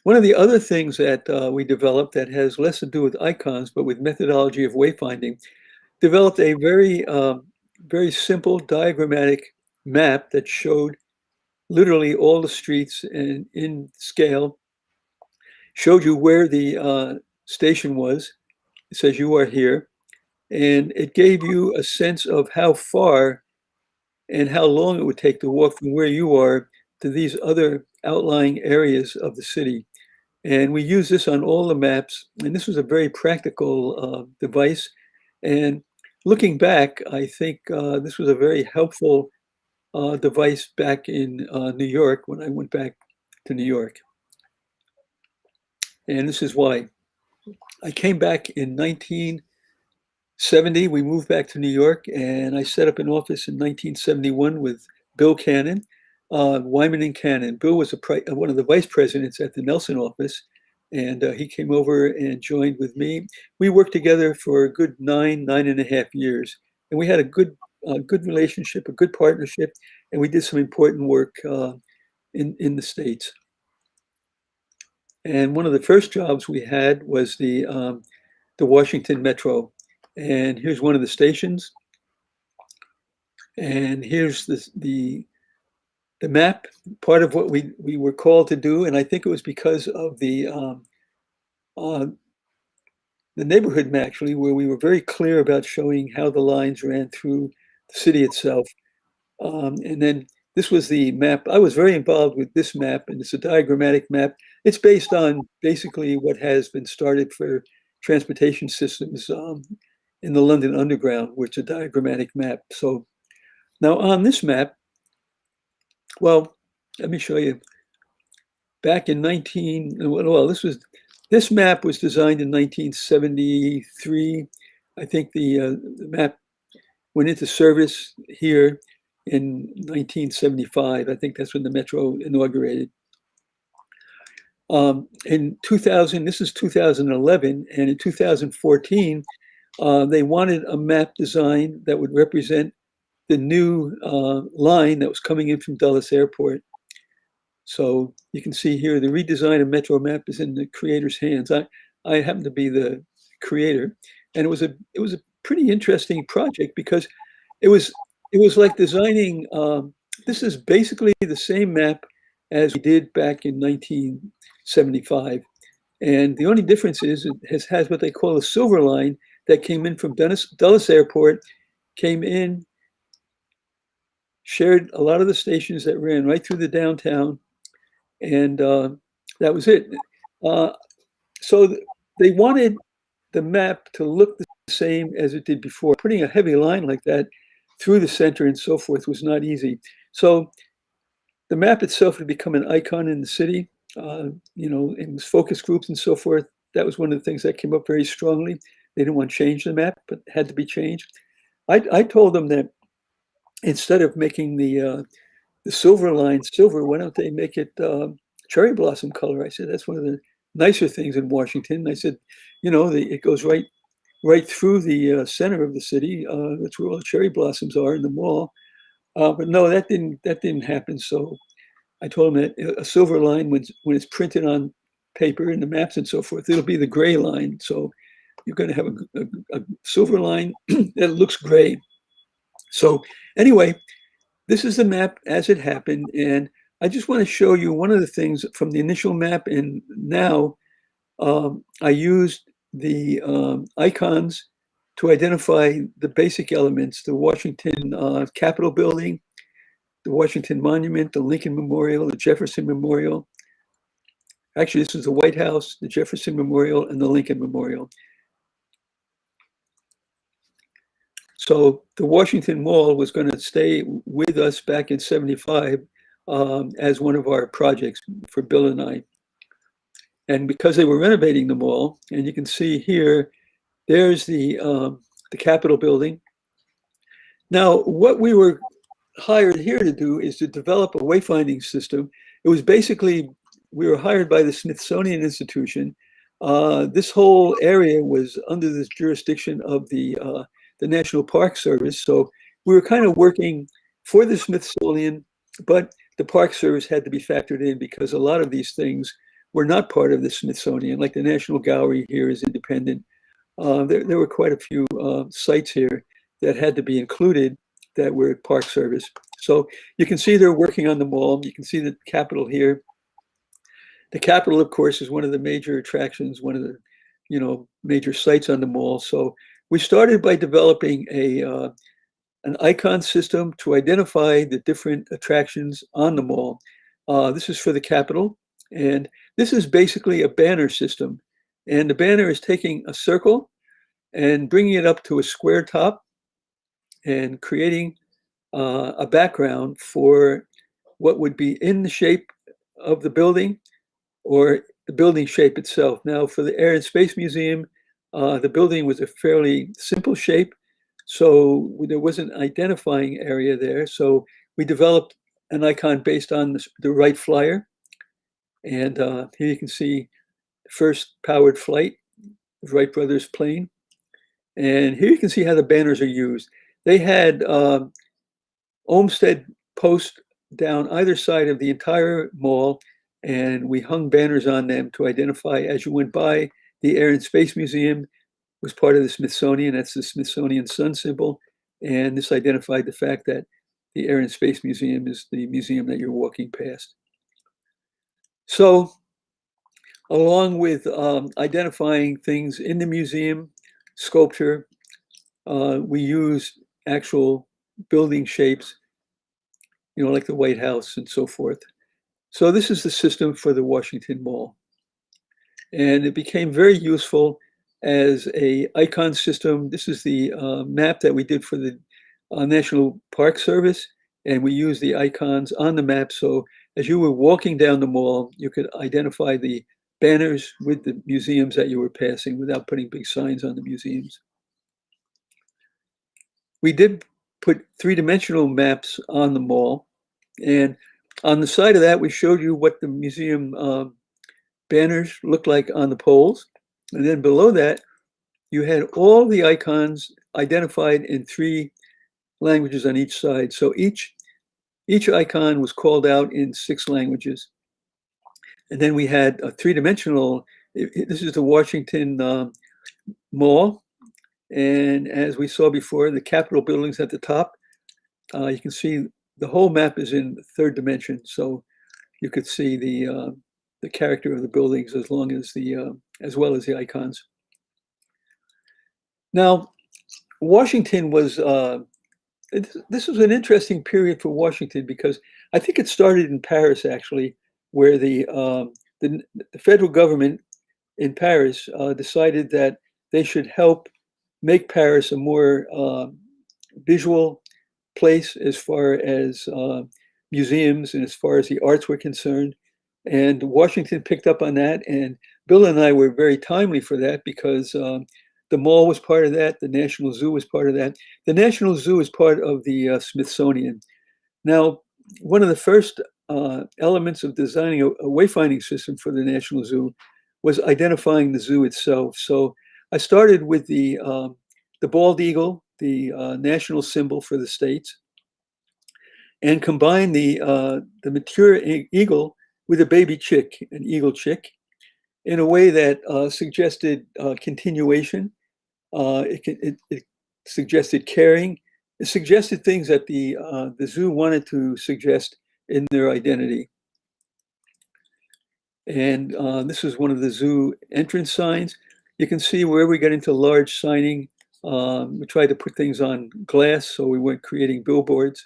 Speaker 3: One of the other things that we developed that has less to do with icons, but with methodology of wayfinding, developed a very, very simple diagrammatic map that showed literally all the streets and in scale, showed you where the station was. It says you are here, and it gave you a sense of how far and how long it would take to walk from where you are to these other outlying areas of the city. And we use this on all the maps, and this was a very practical device. And looking back, I think this was a very helpful device back in New York when I went back to New York. And this is why. I came back in 1970. We moved back to New York, and I set up an office in 1971 with Bill Cannon, Wyman and Cannon. Bill was one of the vice presidents at the Nelson office, and he came over and joined with me. We worked together for a good 9.5 years, and we had a good relationship, a good partnership, and we did some important work in the States. And one of the first jobs we had was the Washington Metro. And here's one of the stations. And here's the map, part of what we were called to do. And I think it was because of the neighborhood map, actually, where we were very clear about showing how the lines ran through the city itself. And then this was the map. I was very involved with this map, and it's a diagrammatic map. It's based on basically what has been started for transportation systems in the London Underground, which is a diagrammatic map. So now on this map, well, let me show you. Back in this map was designed in 1973. I think the map went into service here in 1975. I think that's when the Metro inaugurated. In 2000, this is 2011, and in 2014, they wanted a map design that would represent the new line that was coming in from Dulles Airport. So you can see here the redesign of Metro map is in the creator's hands. I happen to be the creator, and it was a pretty interesting project because it was like designing. This is basically the same map as we did back in 1975, and the only difference is it has what they call a silver line that came in from Dulles Airport, came in, shared a lot of the stations that ran right through the downtown, and that was it. So they wanted the map to look the same as it did before. Putting a heavy line like that through the center and so forth was not easy. So the map itself had become an icon in the city, in focus groups and so forth. That was one of the things that came up very strongly. They didn't want to change the map, but it had to be changed. I told them that instead of making the silver line silver, why don't they make it cherry blossom color? I said, that's one of the nicer things in Washington. I said, it goes right through the center of the city. That's where all the cherry blossoms are in the mall. But no, that didn't happen. So I told them that a silver line, when it's printed on paper and the maps and so forth, it'll be the gray line. So you're going to have a silver line that looks gray. So anyway, this is the map as it happened. And I just want to show you one of the things from the initial map. And now I used the icons to identify the basic elements: the Washington Capitol building, the Washington Monument, the Lincoln Memorial, the Jefferson Memorial. Actually, this is the White House, the Jefferson Memorial, and the Lincoln Memorial. So the Washington Mall was going to stay with us back in '75 as one of our projects for Bill and I. And because they were renovating the mall, and you can see here, there's the Capitol building. Now, what we were hired here to do is to develop a wayfinding system. It was basically, we were hired by the Smithsonian Institution. This whole area was under the jurisdiction of the National Park Service. So we were kind of working for the Smithsonian, but the Park Service had to be factored in because a lot of these things were not part of the Smithsonian. Like the National Gallery here is independent. There were quite a few sites here that had to be included that were Park Service. So you can see they're working on the mall. You can see the Capitol here. The Capitol, of course, is one of the major attractions, one of the major sites on the mall. So we started by developing an icon system to identify the different attractions on the mall. This is for the Capitol, and this is basically a banner system. And the banner is taking a circle and bringing it up to a square top and creating a background for what would be in the shape of the building or the building shape itself. Now, for the Air and Space Museum, the building was a fairly simple shape, so there was an identifying area there. So we developed an icon based on the Wright Flyer. And here you can see the first powered flight, the Wright brothers plane. And here you can see how the banners are used. They had Olmsted posts down either side of the entire mall, and we hung banners on them to identify as you went by. The Air and Space Museum was part of the Smithsonian. That's the Smithsonian sun symbol. And this identified the fact that the Air and Space Museum is the museum that you're walking past. So along with identifying things in the museum, sculpture, we used actual building shapes, like the White House and so forth. So this is the system for the Washington Mall. And it became very useful as an icon system. This is the map that we did for the National Park Service. And we used the icons on the map. So as you were walking down the mall, you could identify the banners with the museums that you were passing without putting big signs on the museums. We did put three-dimensional maps on the mall. And on the side of that, we showed you what the museum banners looked like on the poles. And then below that, you had all the icons identified in 3 languages on each side. So each icon was called out in 6 languages. And then we had a three-dimensional, this is the Washington Mall. And as we saw before, the Capitol building's at the top. You can see the whole map is in 3rd dimension. So you could see the character of the buildings as well as the icons. Now, Washington was, this was an interesting period for Washington because I think it started in Paris, actually, where the federal government in Paris decided that they should help make Paris a more visual place as far as museums and as far as the arts were concerned. And Washington picked up on that, and Bill and I were very timely for that because the mall was part of that, the National Zoo was part of that. The National Zoo is part of the Smithsonian. Now, one of the first elements of designing a wayfinding system for the National Zoo was identifying the zoo itself. So I started with the bald eagle, the national symbol for the states, and combined the mature eagle with a baby chick, an eagle chick, in a way that suggested continuation. It suggested caring. It suggested things that the zoo wanted to suggest in their identity. And this is one of the zoo entrance signs. You can see where we get into large signing. We tried to put things on glass, so we weren't creating billboards.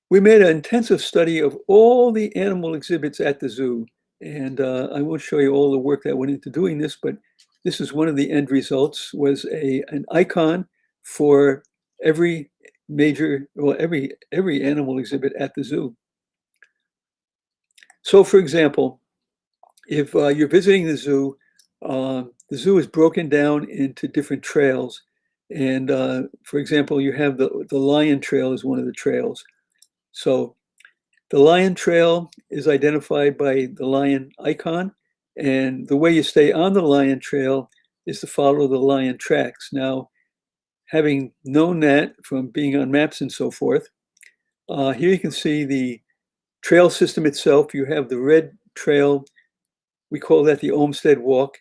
Speaker 3: We made an intensive study of all the animal exhibits at the zoo. And I won't show you all the work that went into doing this, but this is one of the end results, was an icon for every major, well, every animal exhibit at the zoo. So for example, if you're visiting the zoo is broken down into different trails. And for example, you have the lion trail is one of the trails. So the lion trail is identified by the lion icon. And the way you stay on the lion trail is to follow the lion tracks. Now, having known that from being on maps and so forth, here you can see the trail system itself. You have the red trail. We call that the Olmsted Walk.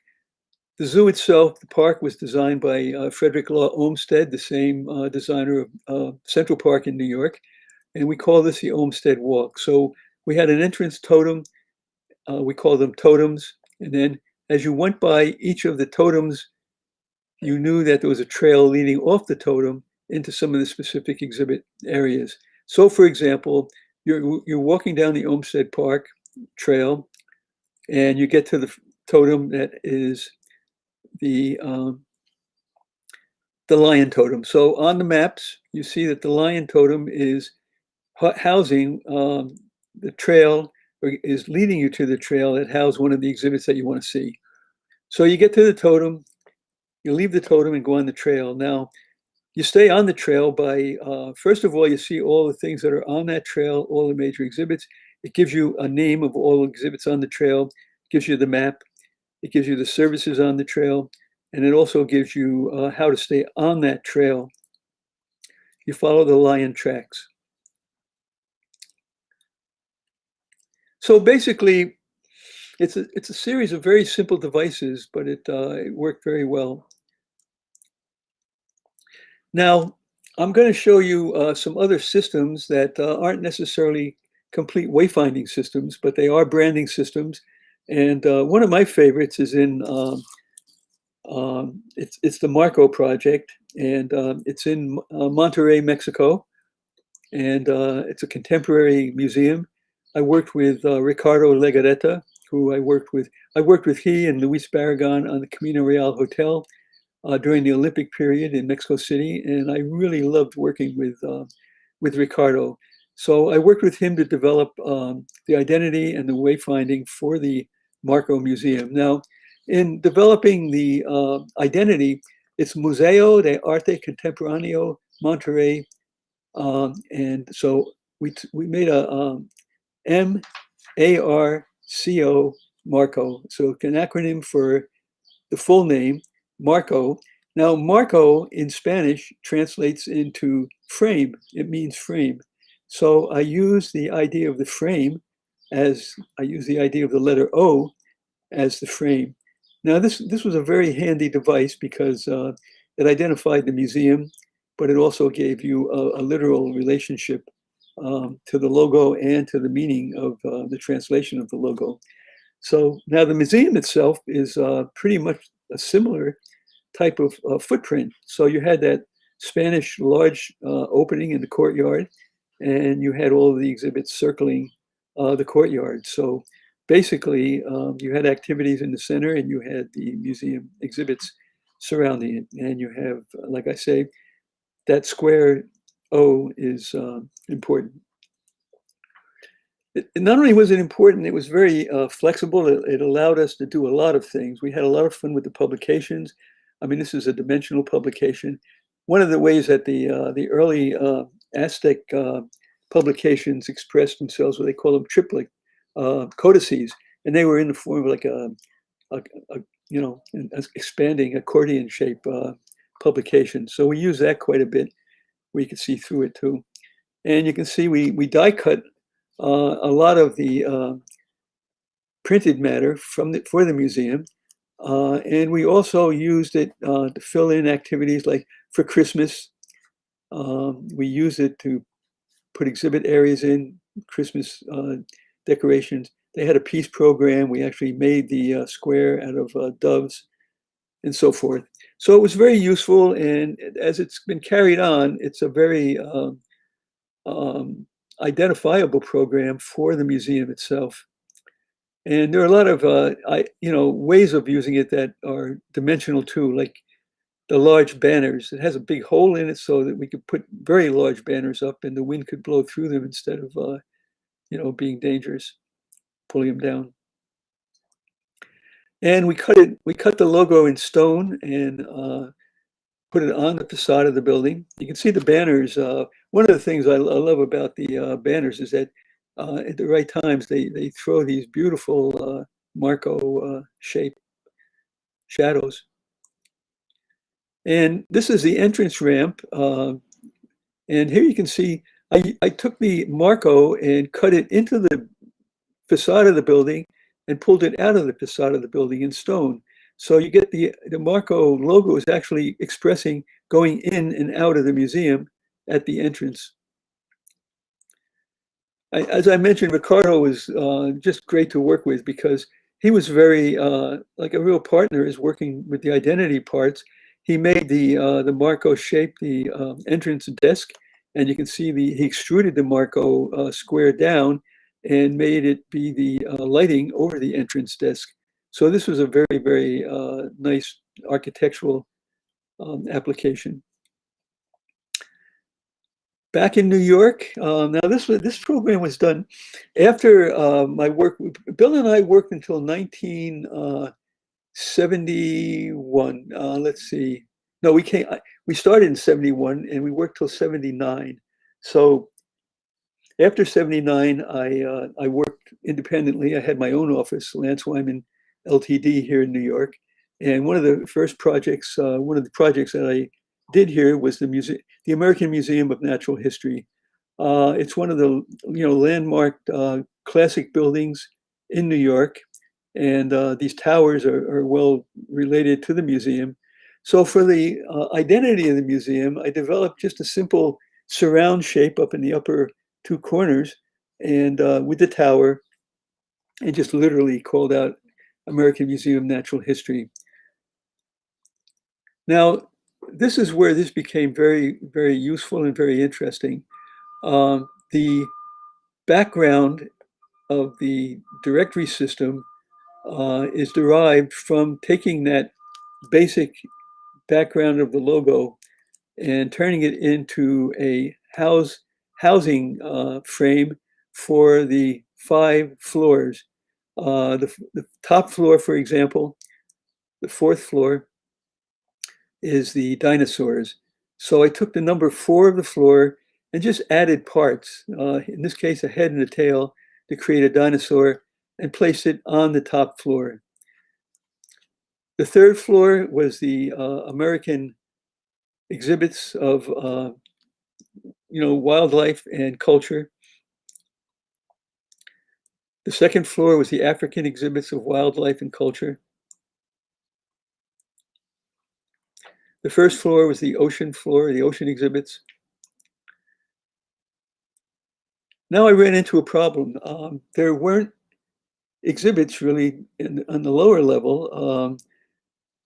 Speaker 3: The zoo itself, the park, was designed by Frederick Law Olmsted, the same designer of Central Park in New York. And we call this the Olmsted Walk. So we had an entrance totem. We call them totems. And then as you went by each of the totems, you knew that there was a trail leading off the totem into some of the specific exhibit areas. So for example, you're walking down the Olmsted Park trail, and you get to the totem that is the lion totem. So on the maps, you see that the lion totem is housing the trail, or is leading you to the trail that houses one of the exhibits that you want to see. So you get to the totem, you leave the totem and go on the trail. Now, you stay on the trail by, first of all, you see all the things that are on that trail, all the major exhibits. It gives you a name of all the exhibits on the trail, it gives you the map, it gives you the services on the trail, and it also gives you how to stay on that trail. You follow the lion tracks. So basically, it's a series of very simple devices, but it worked very well. Now, I'm going to show you some other systems that aren't necessarily complete wayfinding systems, but they are branding systems. And one of my favorites is in it's the Marco project, and it's in Monterrey, Mexico, and it's a contemporary museum. I worked with Ricardo Legarreta, who I worked with. I worked with he and Luis Barragan on the Camino Real Hotel during the Olympic period in Mexico City, and I really loved working with Ricardo. So I worked with him to develop the identity and the wayfinding for the Marco Museum. Now, in developing the identity, it's Museo de Arte Contemporáneo Monterrey, and so we made a M-A-R-C-O, Marco. So an acronym for the full name, Marco. Now, Marco in Spanish translates into frame. It means frame. So I use the idea of the frame as I use the idea of the letter O as the frame. Now, this was a very handy device because it identified the museum, but it also gave you a literal relationship to the logo and to the meaning of the translation of the logo. So now the museum itself is pretty much a similar type of footprint. So you had that Spanish large opening in the courtyard, and you had all of the exhibits circling the courtyard. So basically, you had activities in the center and you had the museum exhibits surrounding it. And you have, like I say, that square O is important. Not only was it important, it was very flexible. It allowed us to do a lot of things. We had a lot of fun with the publications. I mean, this is a dimensional publication. One of the ways that the early Aztec publications expressed themselves, what they call them triplet codices, and they were in the form of like a you know, an expanding accordion shape publication. So we use that quite a bit. We could see through it too, and you can see we die cut a lot of the printed matter for the museum, and we also used it to fill in activities like for Christmas. We use it to put exhibit areas in, Christmas decorations. They had a peace program. We actually made the square out of doves and so forth. So it was very useful, and as it's been carried on, it's a very identifiable program for the museum itself. And there are a lot of ways of using it that are dimensional too, like the large banners. It has a big hole in it so that we could put very large banners up and the wind could blow through them instead of being dangerous, pulling them down. And we cut the logo in stone and put it on the facade of the building. You can see the banners. One of the things I love about the banners is that at the right times they throw these beautiful Marco shape shadows. And this is the entrance ramp. And here you can see I took the Marco and cut it into the facade of the building and pulled it out of the facade of the building in stone. So you get the Marco logo is actually expressing going in and out of the museum at the entrance. As I mentioned, Ricardo was just great to work with because he was very, like a real partner is working with the identity parts. He made the Marco shape, the entrance desk, and you can see he extruded the Marco square down and made it be the lighting over the entrance desk. So this was a very, very nice architectural application. Back in New York, now this program was done after my work. Bill and I worked until 1971. Let's see. No, we started in 71 and we worked till 79. So after 79, I worked independently. I had my own office, Lance Wyman LTD here in New York. And one of the first projects, one of the projects that I did here was the American Museum of Natural History. It's one of the landmarked classic buildings in New York, and these towers are well related to the museum. So for the identity of the museum, I developed just a simple surround shape up in the upper two corners, and with the tower, and just literally called out American Museum of Natural History. Now, this is where this became very, very useful and very interesting. The background of the directory system is derived from taking that basic background of the logo and turning it into a housing frame for the 5 floors. The top floor, for example, the 4th floor, is the dinosaurs. So I took the number 4 of the floor and just added parts, in this case, a head and a tail, to create a dinosaur and placed it on the top floor. The 3rd floor was the American exhibits of wildlife and culture. The 2nd floor was the African exhibits of wildlife and culture. The 1st floor was the ocean floor, the ocean exhibits. Now I ran into a problem. There weren't exhibits really on the lower level,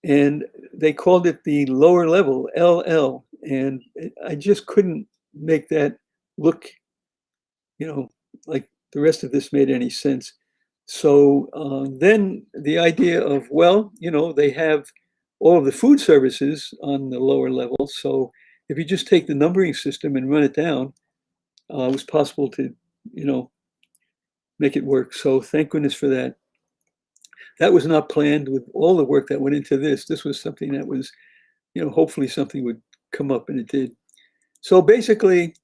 Speaker 3: and they called it the lower level, LL, and I just couldn't make that look, like the rest of this made any sense. So then the idea of, well, you know, they have all of the food services on the lower level. So if you just take the numbering system and run it down, it was possible to, you know, make it work. So thank goodness for that. That was not planned with all the work that went into this. This was something that was, you know, hopefully something would come up, and it did. So basically,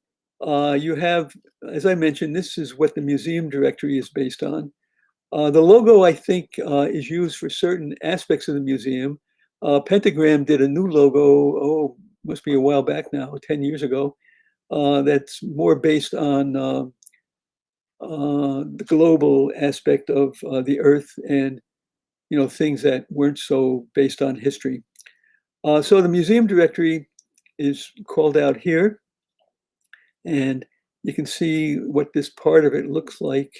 Speaker 3: you have, as I mentioned, this is what the museum directory is based on. The logo, I think, is used for certain aspects of the museum. Pentagram did a new logo, oh, must be a while back now, 10 years ago, that's more based on the global aspect of the Earth and, you know, things that weren't so based on history. So the museum directory is called out here, and you can see what this part of it looks like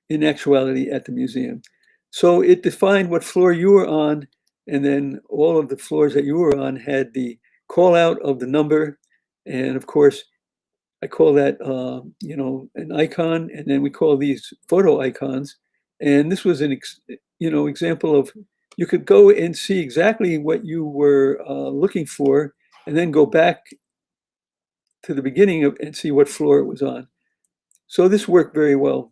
Speaker 3: in actuality at the museum. So it defined what floor you were on, and then all of the floors that you were on had the call out of the number. And of course, I call that, you know, an icon, and then we call these photo icons. And this was an, you know, example of, you could go and see exactly what you were looking for, and then go back to the beginning of and see what floor it was on. So this worked very well.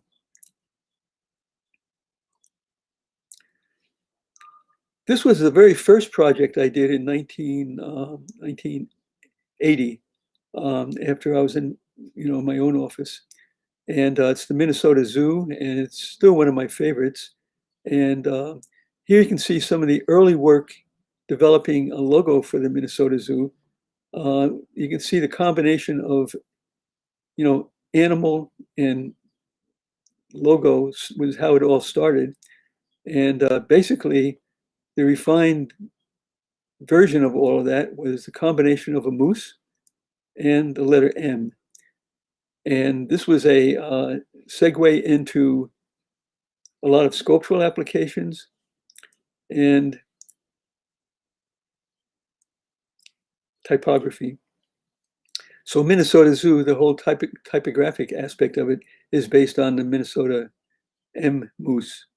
Speaker 3: This was the very first project I did in 1980, after I was in, you know, my own office. And it's the Minnesota Zoo, and it's still one of my favorites. And here you can see some of the early work developing a logo for the Minnesota Zoo. You can see the combination of, you know, animal and logos was how it all started. And basically, the refined version of all of that was the combination of a moose and the letter M. And this was a segue into a lot of sculptural applications and typography. So Minnesota Zoo, the whole typographic aspect of it is based on the Minnesota M moose.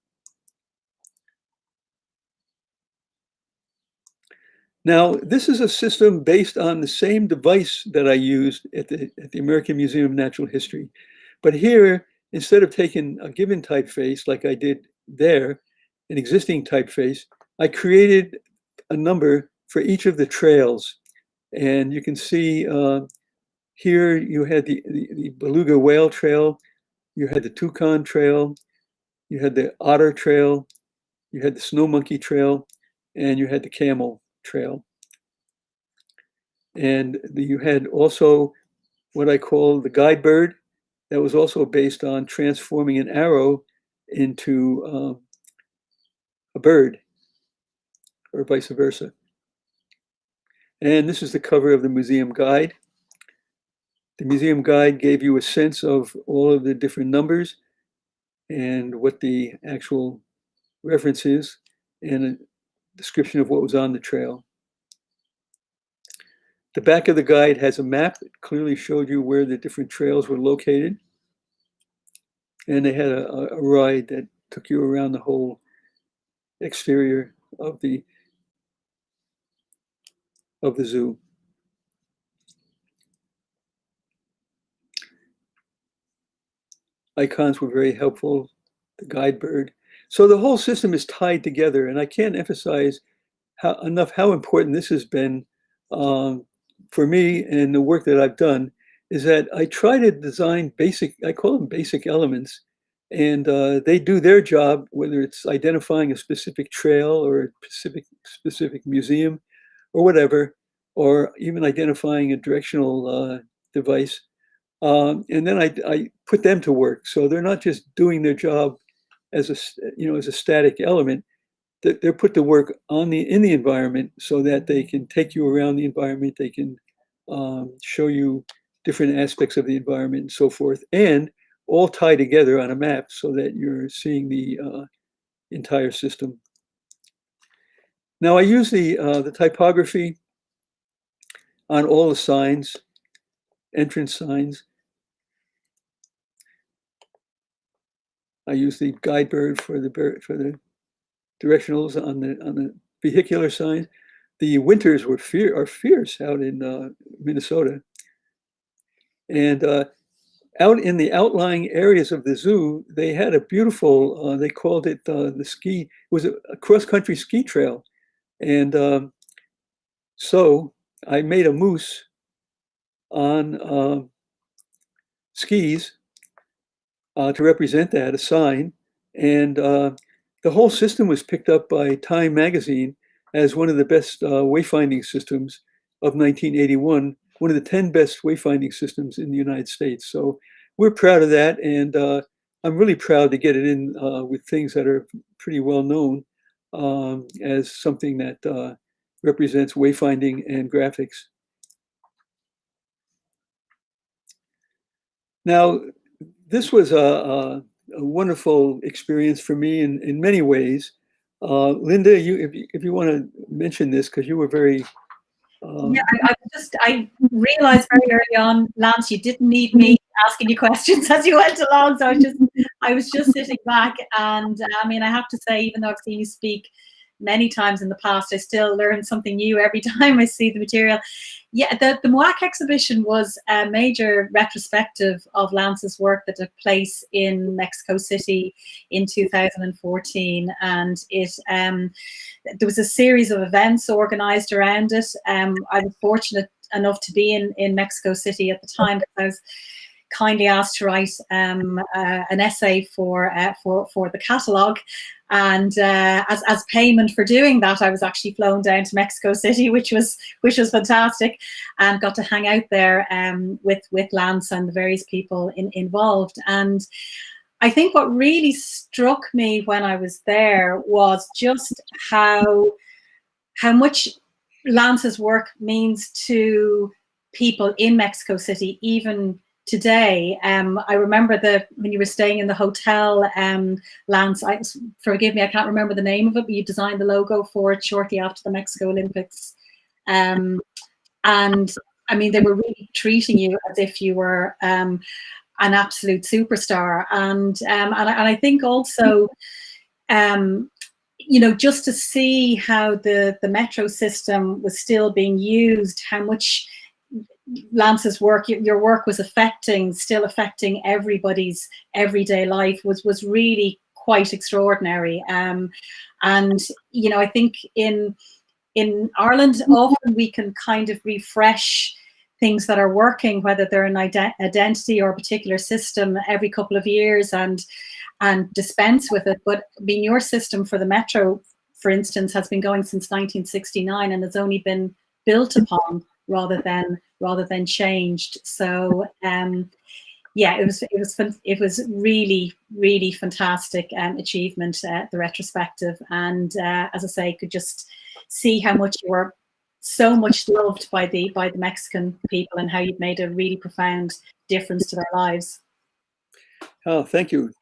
Speaker 3: Now, this is a system based on the same device that I used at the American Museum of Natural History. But here, instead of taking a given typeface like I did there, an existing typeface, I created a number for each of the trails. And you can see here you had the beluga whale trail, you had the toucan trail, you had the otter trail, you had the snow monkey trail, and you had the camel trail. And you had also what I call the guide bird, that was also based on transforming an arrow into a bird, or vice versa. And this is the cover of the museum guide. The museum guide gave you a sense of all of the different numbers and what the actual reference is, and a description of what was on the trail. The back of the guide has a map. It clearly showed you where the different trails were located. And they had a ride that took you around the whole exterior of the zoo. Icons were very helpful, the guide bird. So the whole system is tied together, and I can't emphasize enough how important this has been for me and the work that I've done, is that I try to design basic, I call them basic elements, and they do their job, whether it's identifying a specific trail or a specific museum or whatever, or even identifying a directional device. And then I put them to work. So they're not just doing their job as a static element. They're put to work in the environment so that they can take you around the environment. They can show you different aspects of the environment and so forth, and all tie together on a map so that you're seeing the entire system. Now I use the typography on all the signs, entrance signs. I use the guide bird for the directionals on the vehicular signs. The winters are fierce out in Minnesota, and out in the outlying areas of the zoo, they had a beautiful. They called it the ski. It was a cross-country ski trail, and so I made a moose on skis to represent that, a sign, and the whole system was picked up by Time magazine as one of the best wayfinding systems of 1981, one of the 10 best wayfinding systems in the United States. So we're proud of that, and I'm really proud to get it in with things that are pretty well known as something that represents wayfinding and graphics. Now, this was a wonderful experience for me in many ways. Linda, if you want to mention this, because you were very...
Speaker 2: Yeah, I realized very early on, Lance, you didn't need me asking you questions as you went along. So I was just sitting back, and I mean, I have to say, even though I've seen you speak many times in the past, I still learn something new every time I see the material. Yeah, the MWAC exhibition was a major retrospective of Lance's work that took place in Mexico City in 2014, and there was a series of events organized around it. I was fortunate enough to be in Mexico City at the time, because I was kindly asked to write an essay for the catalogue, and as payment for doing that, I was actually flown down to Mexico City, which was fantastic, and got to hang out there with Lance and the various people involved. And I think what really struck me when I was there was just how much Lance's work means to people in Mexico City, even today. I remember when you were staying in the hotel, Lance, forgive me, I can't remember the name of it, but you designed the logo for it shortly after the Mexico Olympics. And I mean, they were really treating you as if you were an absolute superstar. And I think also, you know, just to see how the metro system was still being used, how much Lance's work, your work was still affecting everybody's everyday life was really quite extraordinary. And, you know, I think in Ireland, often we can kind of refresh things that are working, whether they're an identity or a particular system, every couple of years and dispense with it. But I mean, your system for the metro, for instance, has been going since 1969 and has only been built upon rather than changed. So yeah, it was really fantastic achievement, the retrospective, and as I say, could just see how much you were so much loved by the Mexican people and how you've made a really profound difference to their lives.
Speaker 3: Oh, thank you.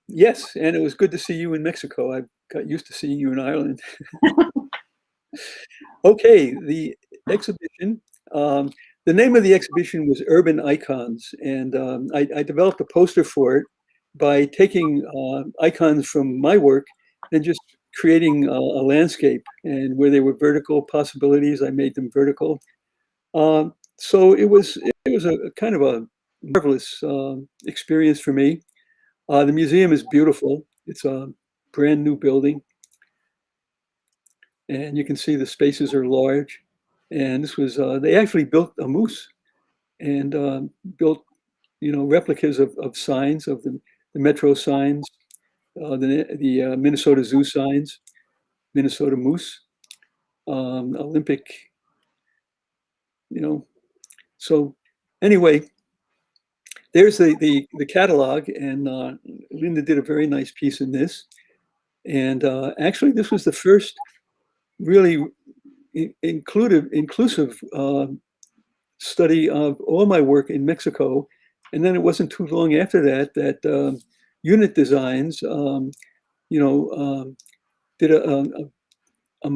Speaker 3: Yes, and it was good to see you in Mexico. I got used to seeing you in Ireland. Okay, the exhibition. The name of the exhibition was Urban Icons, and I developed a poster for it by taking icons from my work and just creating a landscape. And where they were vertical possibilities, I made them vertical. So it was a kind of a marvelous experience for me. The museum is beautiful. It's a brand new building, and you can see the spaces are large. And this was they actually built a moose and built, you know, replicas of signs, of the metro signs, the Minnesota Zoo signs, Minnesota Moose, Olympic, you know. So anyway, there's the catalog, and Linda did a very nice piece in this. And actually, this was the first really inclusive study of all my work in Mexico. And then it wasn't too long after that Unit Designs, you know, did a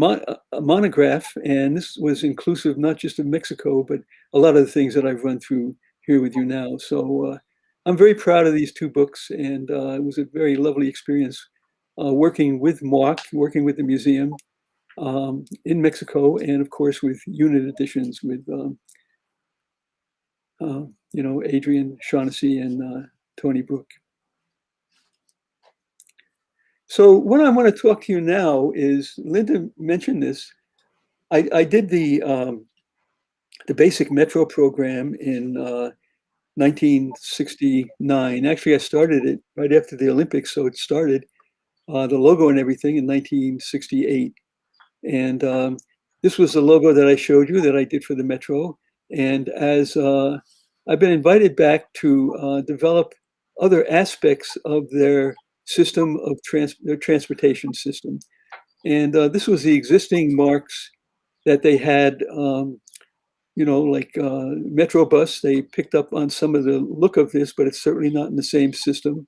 Speaker 3: monograph, and this was inclusive not just of Mexico, but a lot of the things that I've run through here with you now. So I'm very proud of these two books, and it was a very lovely experience working with Mark, working with the museum in Mexico, and of course with unit editions with Adrian Shaughnessy and Tony Brook. So what I want to talk to you now is, Linda mentioned this. I did the basic Metro program in 1969. Actually, I started it right after the Olympics, so it started the logo and everything in 1968. And this was the logo that I showed you that I did for the Metro. And as I've been invited back to develop other aspects of their system of their transportation system. And this was the existing marks that they had, like Metro Bus. They picked up on some of the look of this, but it's certainly not in the same system.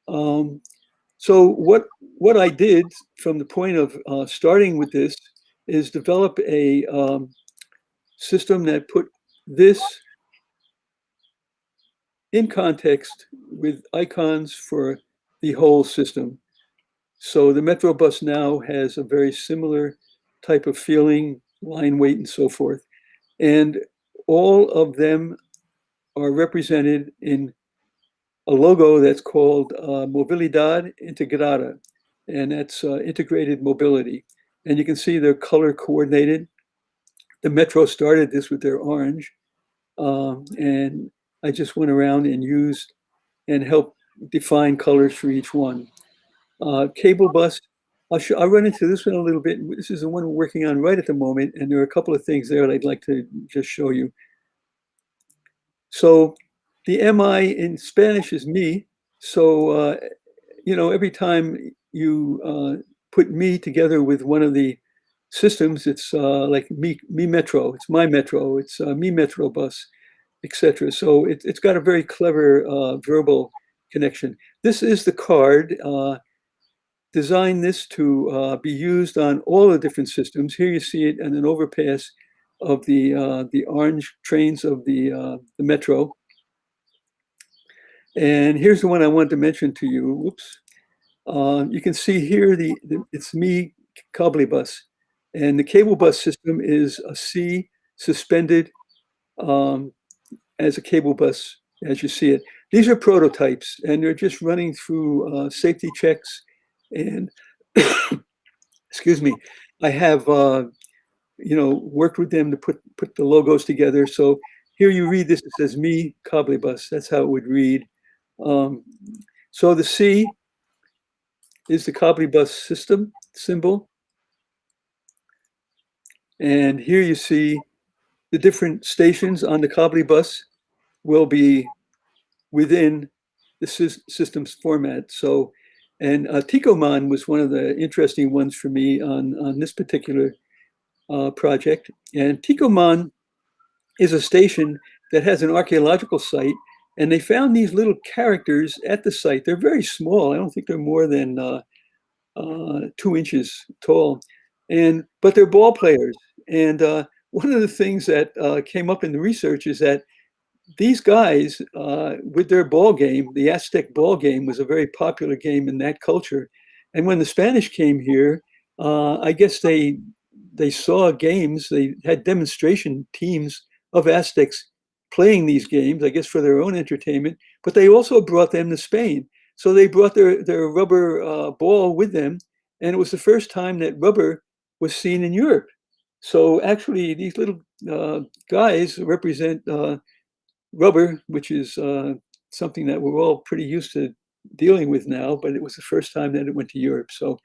Speaker 3: So what I did from the point of starting with this is develop a system that put this in context with icons for the whole system. So the Metro Bus now has a very similar type of feeling, line weight, and so forth. And all of them are represented in a logo that's called Movilidad Integrada, and that's integrated mobility. And you can see they're color coordinated. The Metro started this with their orange, and I just went around and used and helped define colors for each one. Cable bus, I'll run into this one a little bit. This is the one we're working on right at the moment, and there are a couple of things there that I'd like to just show you. So the MI in Spanish is me. So, every time you put me together with one of the systems, it's like me Metro, it's my Metro, it's me Metro Bus, etc. So it's got a very clever verbal connection. This is the card. Designed this to be used on all the different systems. Here you see it in an overpass of the orange trains of the Metro. And here's the one I wanted to mention to you. Whoops. You can see here it's me cable bus, and the cable bus system is a C suspended as a cable bus, as you see it. These are prototypes, and they're just running through safety checks. And excuse me, I have worked with them to put the logos together. So here you read this, it says me cable bus. That's how it would read. So the C is the cable bus system symbol. And here you see the different stations on the cable bus will be within the system's format. So, and Ticoman was one of the interesting ones for me on this particular project. And Ticoman is a station that has an archaeological site, and they found these little characters at the site. They're very small. I don't think they're more than 2 inches tall, but they're ball players. And one of the things that came up in the research is that these guys, with their ball game, the Aztec ball game was a very popular game in that culture. And when the Spanish came here, I guess they saw games. They had demonstration teams of Aztecs playing these games, I guess for their own entertainment, but they also brought them to Spain. So they brought their rubber ball with them, and it was the first time that rubber was seen in Europe. So actually, these little guys represent rubber, which is something that we're all pretty used to dealing with now, but it was the first time that it went to Europe. So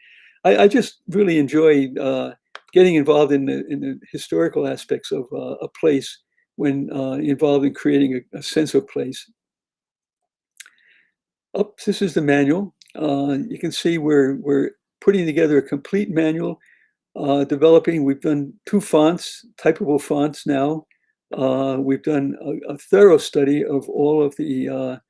Speaker 3: I just really enjoy getting involved in the historical aspects of a place when involved in creating a sense of place. This is the manual. You can see we're putting together a complete manual, developing. We've done 2 fonts, typable fonts now. We've done a thorough study of all of the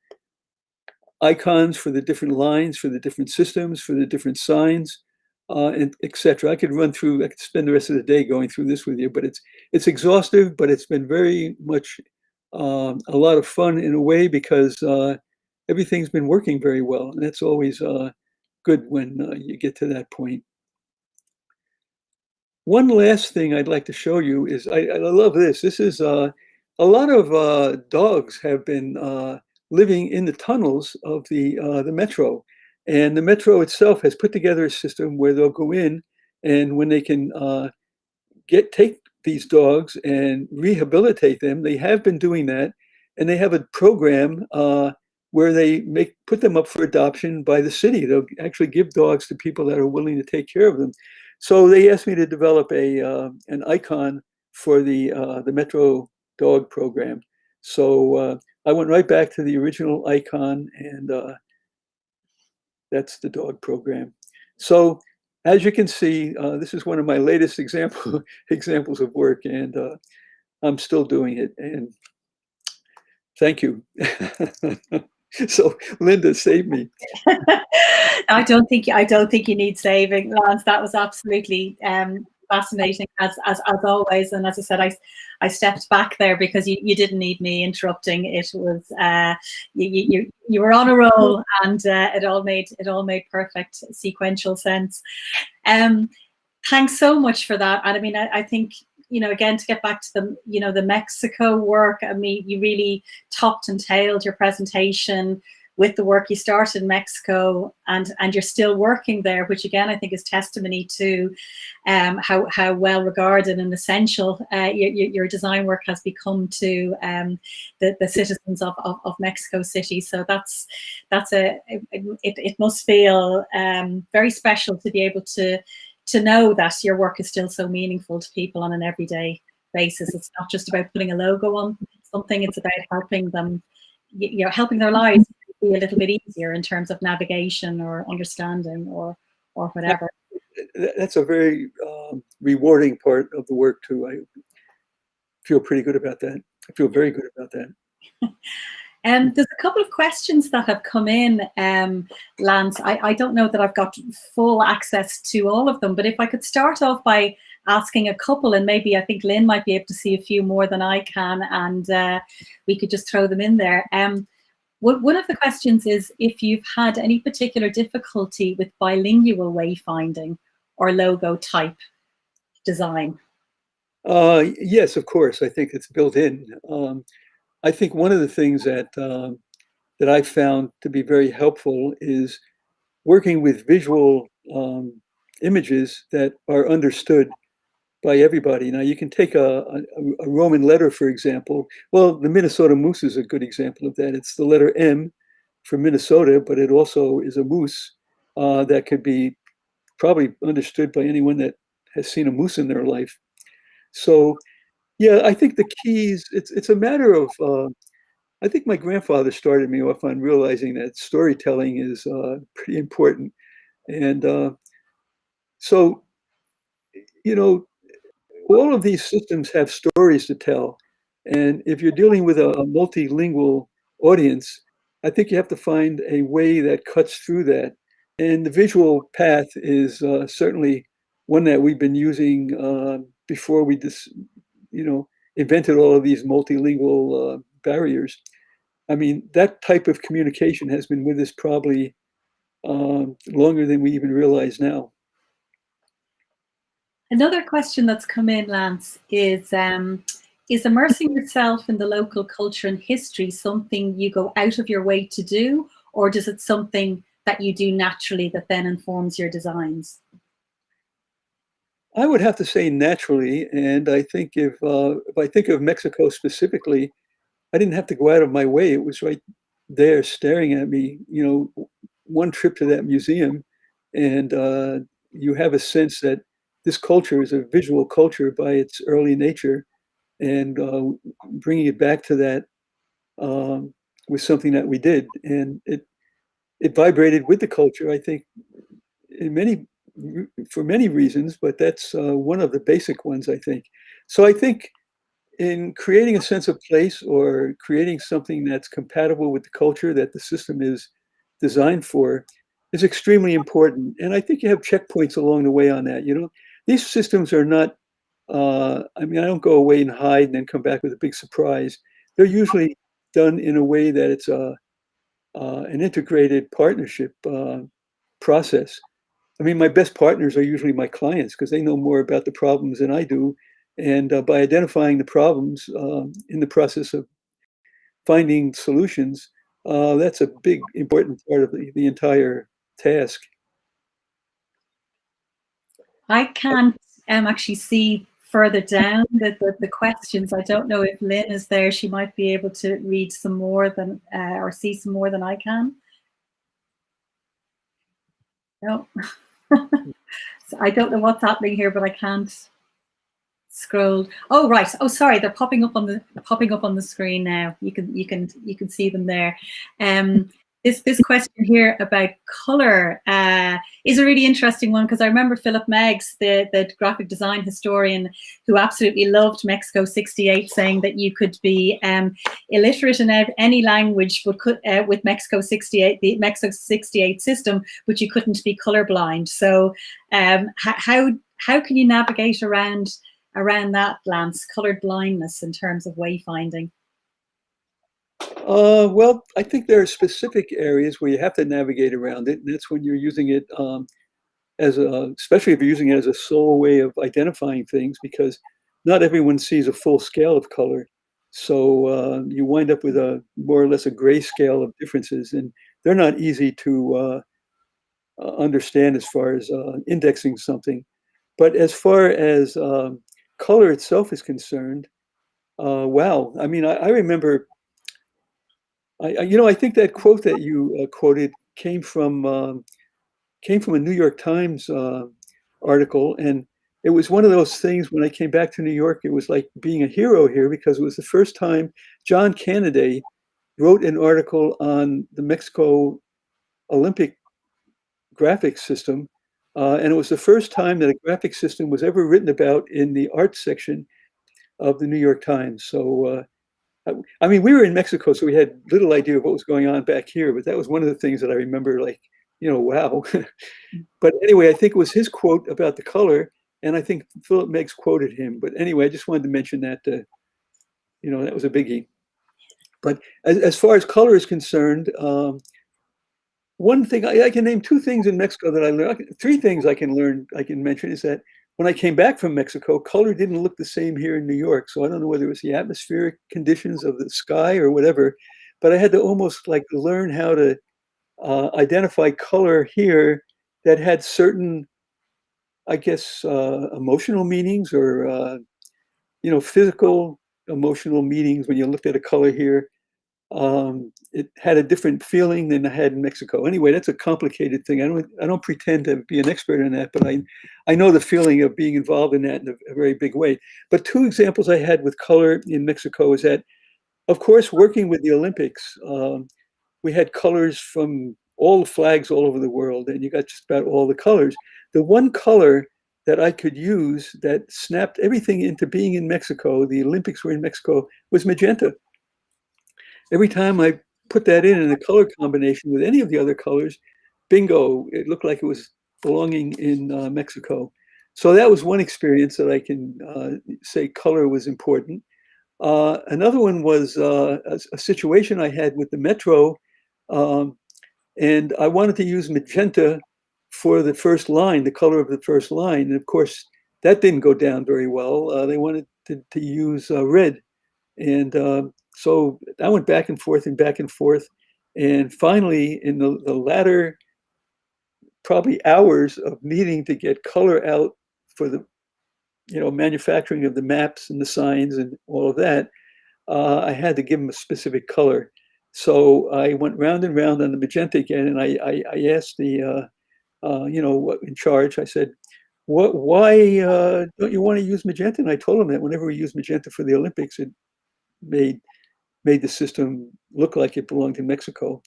Speaker 3: icons for the different lines, for the different systems, for the different signs, and etc. I could spend the rest of the day going through this with you, but it's exhaustive, but it's been very much a lot of fun in a way because everything's been working very well. And that's always good when you get to that point. One last thing I'd like to show you is, I love this. This is a lot of dogs have been living in the tunnels of the metro. And the metro itself has put together a system where they'll go in, and when they can take these dogs and rehabilitate them, they have been doing that. And they have a program where they put them up for adoption by the city. They'll actually give dogs to people that are willing to take care of them. So they asked me to develop an icon for the Metro Dog Program. So I went right back to the original icon, and that's the dog program. So as you can see, this is one of my latest examples of work, and I'm still doing it. And thank you. So Linda, save me.
Speaker 2: I don't think you need saving, Lance. That was absolutely fascinating as always. And as I said, I stepped back there because you didn't need me interrupting. It was you were on a roll, and it all made perfect sequential sense. Thanks so much for that. And I mean, I think, again, to get back to the Mexico work, I mean, you really topped and tailed your presentation with the work you started in Mexico, and you're still working there, which again, I think is testimony to how well regarded and essential your design work has become to the citizens of Mexico City. So it must feel very special to be able to know that your work is still so meaningful to people on an everyday basis. It's not just about putting a logo on something, it's about helping them, helping their lives be a little bit easier in terms of navigation or understanding or whatever.
Speaker 3: That's a very rewarding part of the work too. I feel pretty good about that. I feel very good about that.
Speaker 2: There's a couple of questions that have come in, Lance. I don't know that I've got full access to all of them, but if I could start off by asking a couple, and maybe I think Lynn might be able to see a few more than I can, and we could just throw them in there. One of the questions is if you've had any particular difficulty with bilingual wayfinding or logo type design.
Speaker 3: Yes, of course. I think it's built in. I think one of the things that I found to be very helpful is working with visual images that are understood by everybody. Now, you can take a Roman letter, for example. Well, the Minnesota moose is a good example of that. It's the letter M for Minnesota, but it also is a moose that could be probably understood by anyone that has seen a moose in their life. So, yeah, I think the keys, it's a matter of, I think my grandfather started me off on realizing that storytelling is pretty important. And so, all of these systems have stories to tell. And if you're dealing with a multilingual audience, I think you have to find a way that cuts through that. And the visual path is certainly one that we've been using before we just, invented all of these multilingual barriers. I mean, that type of communication has been with us probably longer than we even realize now.
Speaker 2: Another question that's come in, Lance, is immersing yourself in the local culture and history something you go out of your way to do, or is it something that you do naturally that then informs your designs?
Speaker 3: I would have to say naturally, and I think if I think of Mexico specifically, I didn't have to go out of my way. It was right there staring at me, one trip to that museum, and you have a sense that this culture is a visual culture by its early nature, and bringing it back to that was something that we did, and it vibrated with the culture, I think, for many reasons, but that's one of the basic ones, I think. So I think in creating a sense of place or creating something that's compatible with the culture that the system is designed for is extremely important. And I think you have checkpoints along the way on that. These systems are not, I don't go away and hide and then come back with a big surprise. they're usually done in a way that it's an integrated partnership process. I mean, my best partners are usually my clients because they know more about the problems than I do. And by identifying the problems in the process of finding solutions, that's a big, important part of the entire task.
Speaker 2: I can't actually see further down the questions. I don't know if Lynn is there. She might be able to read some more than or see some more than I can. No. So I don't know what's happening here, but I can't scroll. Oh right. Oh sorry, they're popping up on the screen now. You can see them there. This question here about color is a really interesting one, because I remember Philip Meggs, the graphic design historian, who absolutely loved Mexico 68, saying that you could be illiterate in any language, but could with Mexico 68, the Mexico 68 system, but you couldn't be colorblind. So how can you navigate around that, Lance, colored blindness in terms of wayfinding?
Speaker 3: Well, I think there are specific areas where you have to navigate around it, and that's when you're using it especially if you're using it as a sole way of identifying things, because not everyone sees a full scale of color. So you wind up with a more or less a gray scale of differences, and they're not easy to understand as far as indexing something. But as far as color itself is concerned, wow, I mean, I remember. I think that quote that you quoted came from a New York Times article, and it was one of those things. When I came back to New York, it was like being a hero here, because it was the first time John Kennedy wrote an article on the Mexico Olympic graphics system, and it was the first time that a graphic system was ever written about in the arts section of the New York Times. So. I mean, we were in Mexico, so we had little idea of what was going on back here, but that was one of the things that I remember, like, wow. But anyway, I think it was his quote about the color, and I think Philip Meggs quoted him. But anyway, I just wanted to mention that, that was a biggie. But as far as color is concerned, one thing, I can name two things in Mexico that I learned. Three things I can mention is that when I came back from Mexico, color didn't look the same here in New York. So I don't know whether it was the atmospheric conditions of the sky or whatever, but I had to almost like learn how to identify color here that had certain, I guess, emotional meanings, or, physical, emotional meanings. When you looked at a color here, it had a different feeling than I had in Mexico. Anyway, that's a complicated thing. I don't pretend to be an expert in that, but I know the feeling of being involved in that in a very big way. But two examples I had with color in Mexico is that, of course, working with the Olympics, we had colors from all the flags all over the world, and you got just about all the colors. The one color that I could use that snapped everything into being in Mexico, the Olympics were in Mexico, was magenta. Every time I put that in a color combination with any of the other colors, bingo, it looked like it was belonging in Mexico. So that was one experience that I can say color was important. Another one was a situation I had with the metro, and I wanted to use magenta for the first line, the color of the first line. And of course, that didn't go down very well. They wanted to use red. And so I went back and forth and back and forth. And finally, in the latter probably hours of needing to get color out for the manufacturing of the maps and the signs and all of that, I had to give them a specific color. So I went round and round on the magenta again, and I asked the in charge. I said, why don't you want to use magenta? And I told him that whenever we use magenta for the Olympics, it made the system look like it belonged in Mexico.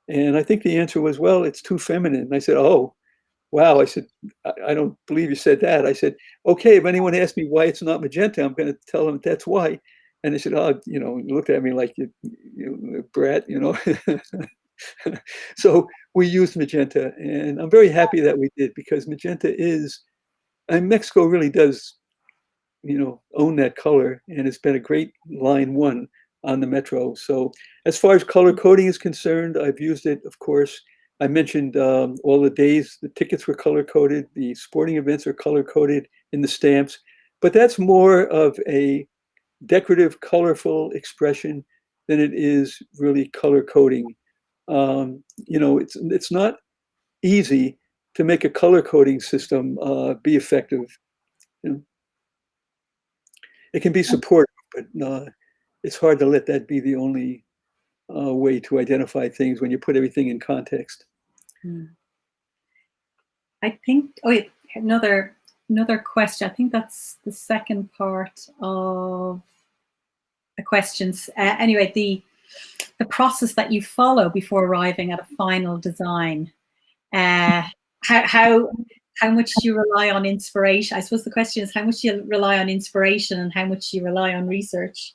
Speaker 3: And I think the answer was, well, it's too feminine. And I said, oh, wow. I said, I don't believe you said that. I said, okay, if anyone asks me why it's not magenta, I'm going to tell them that's why. And they said, oh, looked at me like, you brat, So we used magenta, and I'm very happy that we did, because magenta is, and Mexico really does, own that color, and it's been a great line one on the metro. So as far as color coding is concerned, I've used it, of course. I mentioned all the days, the tickets were color coded, the sporting events are color coded in the stamps, but that's more of a decorative, colorful expression than it is really color coding. It's not easy to make a color coding system be effective. You know, it can be supportive, but it's hard to let that be the only way to identify things when you put everything in context.
Speaker 2: I think, oh, yeah, another question. I think that's the second part of the questions. Anyway, the process that you follow before arriving at a final design. How much do you rely on inspiration? I suppose the question is how much do you rely on inspiration and how much do you rely on research?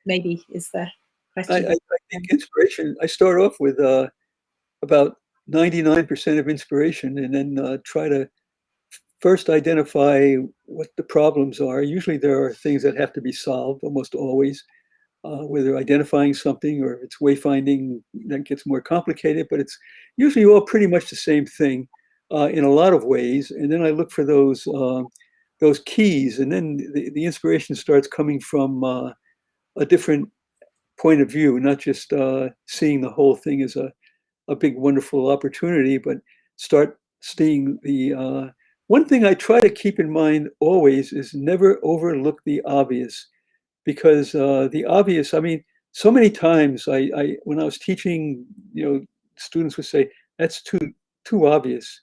Speaker 2: Maybe is the question.
Speaker 3: I think inspiration, I start off with about 99% of inspiration, and then try to first identify what the problems are. Usually there are things that have to be solved, almost always, whether identifying something or it's wayfinding, that gets more complicated, but it's usually all pretty much the same thing in a lot of ways. And then I look for those keys, and then the inspiration starts coming from a different point of view, not just seeing the whole thing as a big, wonderful opportunity, but start seeing the one thing I try to keep in mind always is never overlook the obvious, because the obvious, I mean, so many times I when I was teaching, students would say, that's too obvious.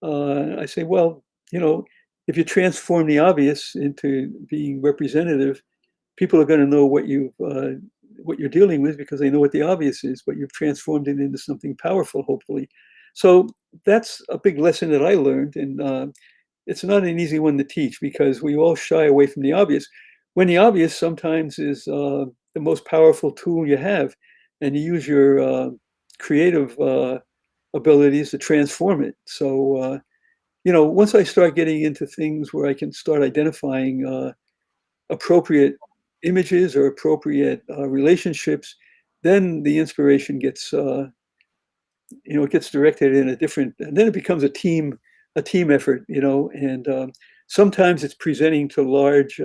Speaker 3: I say, well, if you transform the obvious into being representative, people are going to know what you're dealing with because they know what the obvious is, but you've transformed it into something powerful, hopefully. So that's a big lesson that I learned, and it's not an easy one to teach because we all shy away from the obvious, when the obvious sometimes is the most powerful tool you have, and you use your creative abilities to transform it. So, once I start getting into things where I can start identifying appropriate images or appropriate relationships, then the inspiration gets it gets directed in a different, and then it becomes a team effort, and sometimes it's presenting to large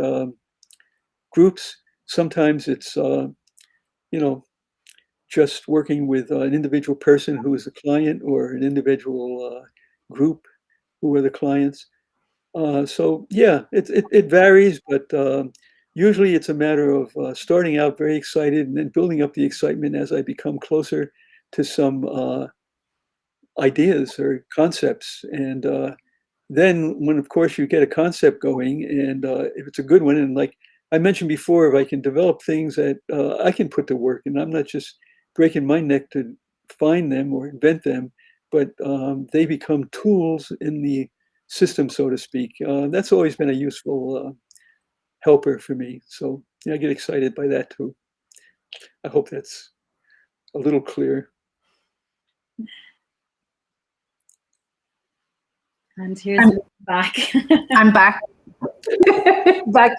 Speaker 3: groups, sometimes it's just working with an individual person who is a client or an individual group who are the clients. So yeah, it varies, but usually it's a matter of starting out very excited and then building up the excitement as I become closer to some ideas or concepts. And then when, of course, you get a concept going, and if it's a good one, and like I mentioned before, if I can develop things that I can put to work, and I'm not just breaking my neck to find them or invent them, but they become tools in the system, so to speak. That's always been a useful helper for me. So yeah, I get excited by that too. I hope that's a little clear.
Speaker 2: And here's back.
Speaker 1: I'm back. Back.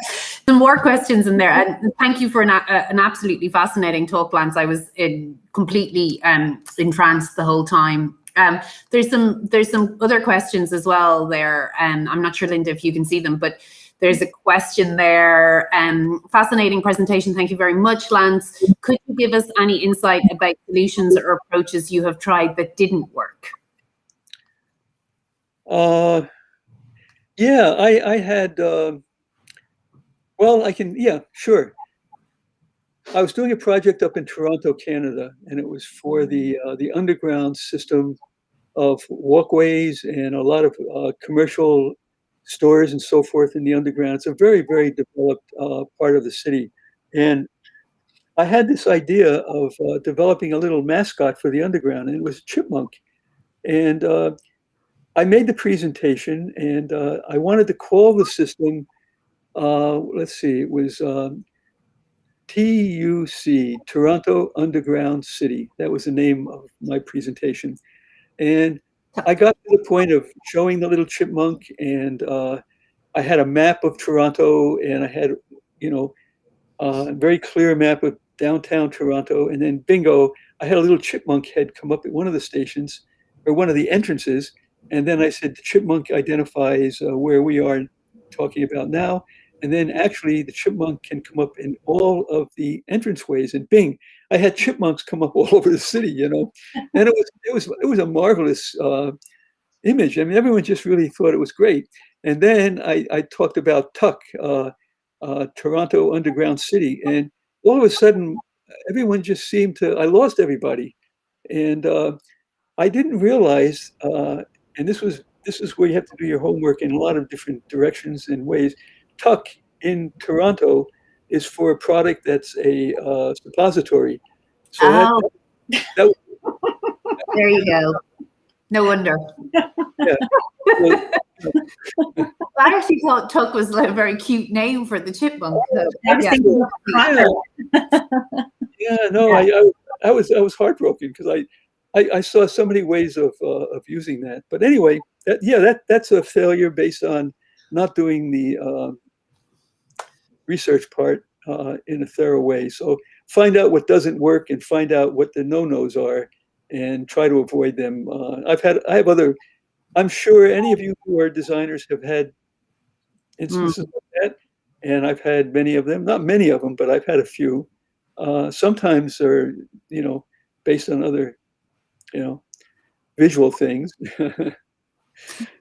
Speaker 1: Some more questions in there, and thank you for an absolutely fascinating talk, Lance. I was completely entranced the whole time. There's some other questions as well there. I'm not sure, Linda, if you can see them, but there's a question there. Fascinating presentation. Thank you very much, Lance. Could you give us any insight about solutions or approaches you have tried that didn't work?
Speaker 3: Yeah, I had, well, yeah, sure. I was doing a project up in Toronto, Canada, and it was for the underground system of walkways and a lot of commercial stores and so forth in the underground. It's a very, very developed part of the city. And I had this idea of developing a little mascot for the underground, and it was a chipmunk. And I made the presentation, and I wanted to call the system, let's see, it was TUC, Toronto Underground City. That was the name of my presentation. And I got to the point of showing the little chipmunk, and I had a map of Toronto, and I had, a very clear map of downtown Toronto, and then bingo, I had a little chipmunk head come up at one of the stations or one of the entrances. And then I said, the chipmunk identifies where we are talking about now. And then actually the chipmunk can come up in all of the entranceways, and bing, I had chipmunks come up all over the city, you know. And it was a marvelous image. I mean, everyone just really thought it was great. And then I talked about Tuck, Toronto Underground City, and all of a sudden, everyone just seemed to. I lost everybody, and I didn't realize. And this is where you have to do your homework in a lot of different directions and ways. Tuck in Toronto is for a product that's a suppository. So
Speaker 1: Oh,
Speaker 3: that
Speaker 1: there you go. No wonder.
Speaker 3: yeah. Well,
Speaker 1: I actually thought Tuck was like a very cute name for the chipmunk. So,
Speaker 2: I was
Speaker 1: yeah.
Speaker 2: thinking of cracker.
Speaker 3: yeah, no, I was heartbroken because I saw so many ways of using that. But anyway, that's a failure based on not doing the research part in a thorough way. So find out what doesn't work and find out what the no-nos are and try to avoid them. I have other. I'm sure any of you who are designers have had instances like that, and I've had many of them. Not many of them, but I've had a few. Sometimes they're, you know, based on other, you know, visual things.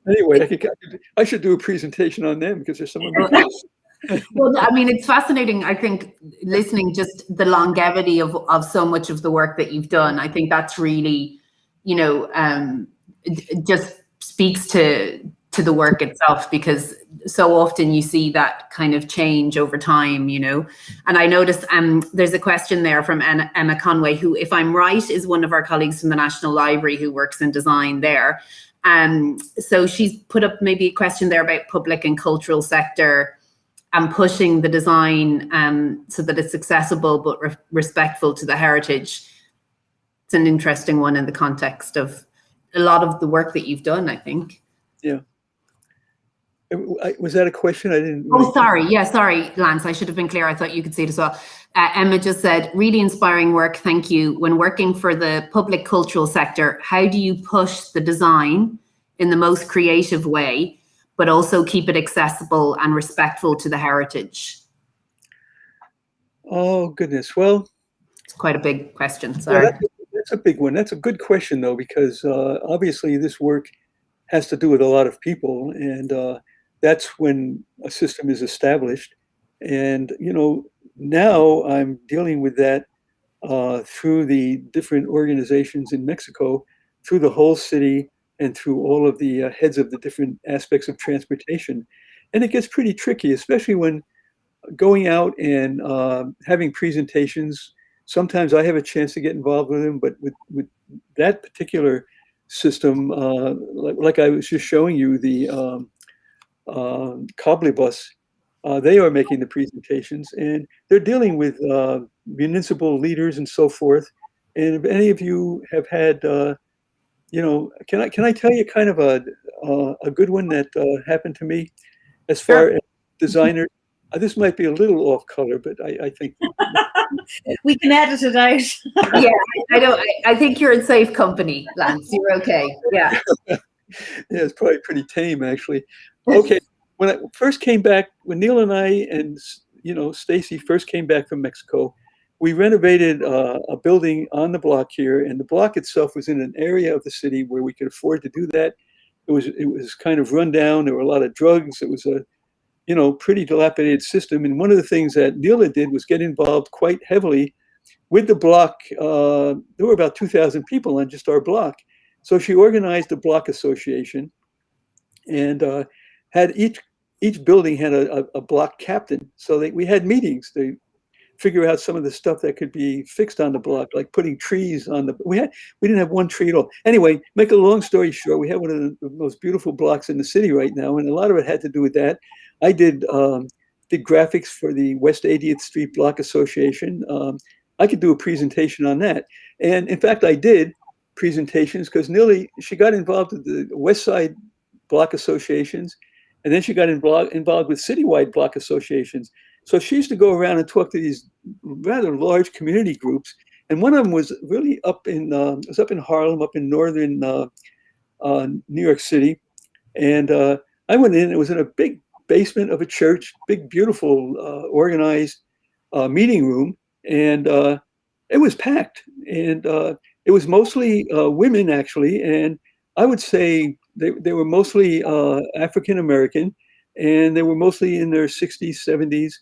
Speaker 3: Anyway, I should do a presentation on them because there's some of them.
Speaker 1: Well, I mean, it's fascinating. I think listening, just the longevity of so much of the work that you've done. I think that's really, you know, it just speaks to the work itself, because so often you see that kind of change over time, you know. And I noticed there's a question there from Emma Conway, who, if I'm right, is one of our colleagues from the National Library who works in design there. So she's put up maybe a question there about public and cultural sector and pushing the design so that it's accessible but respectful to the heritage. It's an interesting one in the context of a lot of the work that you've done, I think.
Speaker 3: Yeah. Was that a question? I didn't.
Speaker 1: Oh, sorry. Yeah, sorry, Lance. I should have been clear. I thought you could see it as well. Emma just said, really inspiring work. Thank you. When working for the public cultural sector, how do you push the design in the most creative way, but also keep it accessible and respectful to the heritage?
Speaker 3: Oh, goodness. Well,
Speaker 1: it's quite a big question. Sorry.
Speaker 3: Yeah, that's a big one. That's a good question, though, because obviously this work has to do with a lot of people, and that's when a system is established. And, you know, now I'm dealing with that through the different organizations in Mexico, through the whole city, and through all of the heads of the different aspects of transportation. And it gets pretty tricky, especially when going out and having presentations. Sometimes I have a chance to get involved with them, but with that particular system, like I was just showing you, the Cablebus, they are making the presentations, and they're dealing with municipal leaders and so forth. And if any of you have had, you know, can I tell you kind of a good one that happened to me as far as designer? This might be a little off color, but I think
Speaker 2: we can edit it out.
Speaker 1: Yeah, I know. I think you're in safe company, Lance. You're okay. Yeah.
Speaker 3: Yeah, it's probably pretty tame, actually. Okay, when I first came back, when Neil and I and, you know, Stacy first came back from Mexico, we renovated a building on the block here, and the block itself was in an area of the city where we could afford to do that. It was kind of run down. There were a lot of drugs. It was a, you know, pretty dilapidated system. And one of the things that Neela did was get involved quite heavily with the block. There were about 2,000 people on just our block. So she organized a block association and had each building had a block captain. So we had meetings to figure out some of the stuff that could be fixed on the block, like putting trees on the, we didn't have one tree at all. Anyway, make a long story short, we have one of the most beautiful blocks in the city right now, and a lot of it had to do with that. I did graphics for the West 80th Street Block Association. I could do a presentation on that. And in fact, I did presentations because Nilly, she got involved with the West Side Block Associations, and then she got involved with citywide block associations. So she used to go around and talk to these rather large community groups. And one of them was really up in Harlem, up in northern New York City. And I went in. It was in a big basement of a church, big, beautiful, organized meeting room, and it was packed. And it was mostly women, actually, and I would say they were mostly African American, and they were mostly in their 60s, 70s.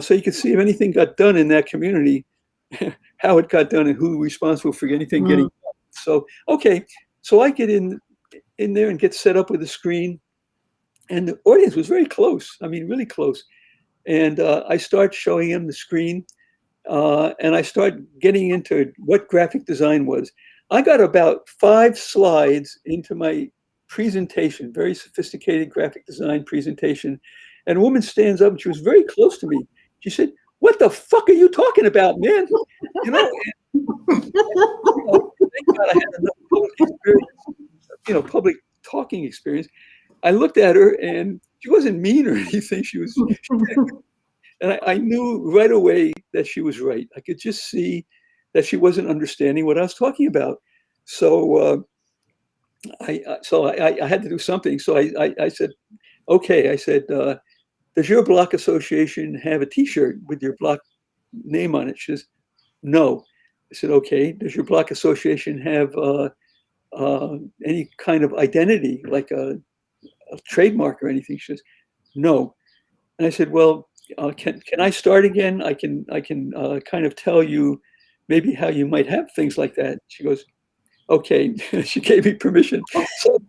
Speaker 3: So you could see if anything got done in that community, how it got done, and who was responsible for anything getting done. So okay, so I get in there and get set up with a screen, and the audience was very close. I mean, really close. And I start showing him the screen, and I start getting into what graphic design was. I got about 5 slides into my presentation, very sophisticated graphic design presentation, and a woman stands up and she was very close to me. She said, "What the fuck are you talking about, man?" You know, and, thank God I had enough public experience, public talking experience. I looked at her and she wasn't mean or anything. She and I knew right away that she was right. I could just see that she wasn't understanding what I was talking about. So I had to do something. So I said, okay. I said, does your block association have a T-shirt with your block name on it? She says, no. I said, okay. Does your block association have any kind of identity, like a trademark or anything? She says, no. And I said, well, can I start again? I can kind of tell you maybe how you might have things like that. She goes, okay. She gave me permission. So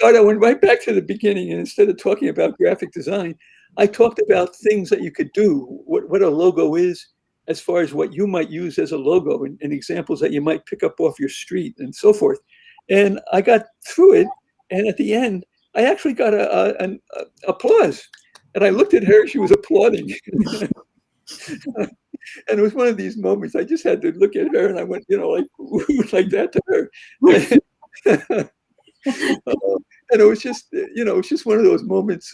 Speaker 3: I went right back to the beginning, and instead of talking about graphic design, I talked about things that you could do, what a logo is, as far as what you might use as a logo, and examples that you might pick up off your street and so forth. And I got through it, and at the end, I actually got an applause. And I looked at her, she was applauding. And it was one of these moments, I just had to look at her, and I went, like that to her. And it was just, it's just one of those moments,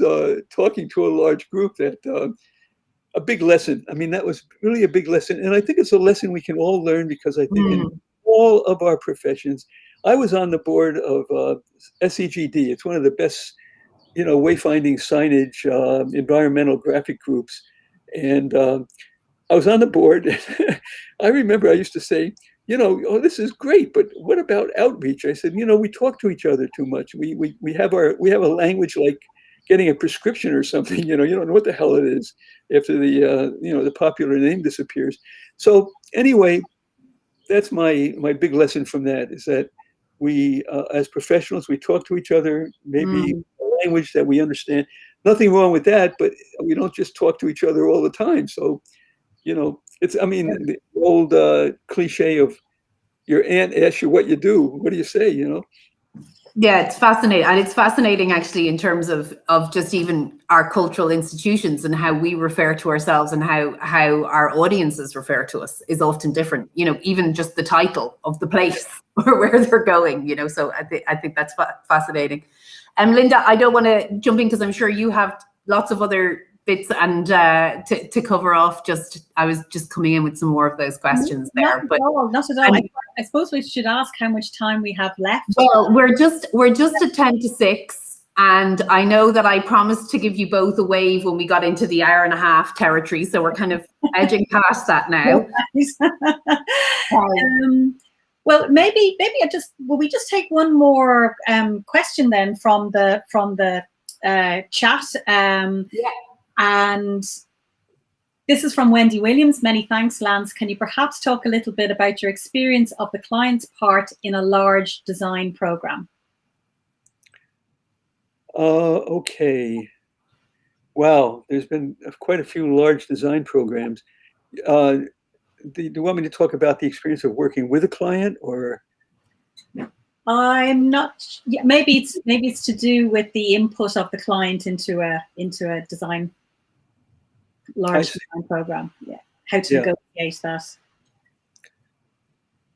Speaker 3: talking to a large group, that a big lesson. I mean, that was really a big lesson. And I think it's a lesson we can all learn, because I think in all of our professions, I was on the board of SEGD. It's one of the best, wayfinding signage, environmental graphic groups. And I was on the board. I remember I used to say, oh, this is great, but what about outreach? I said, we talk to each other too much. We have a language like getting a prescription or something. You don't know what the hell it is after the popular name disappears. So anyway, that's my big lesson from that, is that we, as professionals, we talk to each other, maybe a language that we understand. Nothing wrong with that, but we don't just talk to each other all the time. So, it's, the old cliche of your aunt asks you what you do. What do you say,
Speaker 1: Yeah, it's fascinating. And it's fascinating, actually, in terms of just even our cultural institutions and how we refer to ourselves, and how our audiences refer to us is often different, even just the title of the place or where they're going, so I think that's fascinating. Linda, I don't want to jump in, because I'm sure you have lots of other bits and to cover off. I was just coming in with some more of those questions there.
Speaker 2: Not at all. I suppose we should ask how much time we have left.
Speaker 1: Well, we're just at 10 to 6, and I know that I promised to give you both a wave when we got into the hour and a half territory, so we're kind of edging past that now.
Speaker 2: Well, maybe will we just take one more question then from the chat?
Speaker 1: Yeah.
Speaker 2: And this is from Wendy Williams. Many thanks, Lance. Can you perhaps talk a little bit about your experience of the client's part in a large design program?
Speaker 3: Okay. Wow, there's been quite a few large design programs. Do you want me to talk about the experience of working with a client, or?
Speaker 2: I'm not. Yeah, maybe it's to do with the input of the client into a large design program. Yeah, how to negotiate that.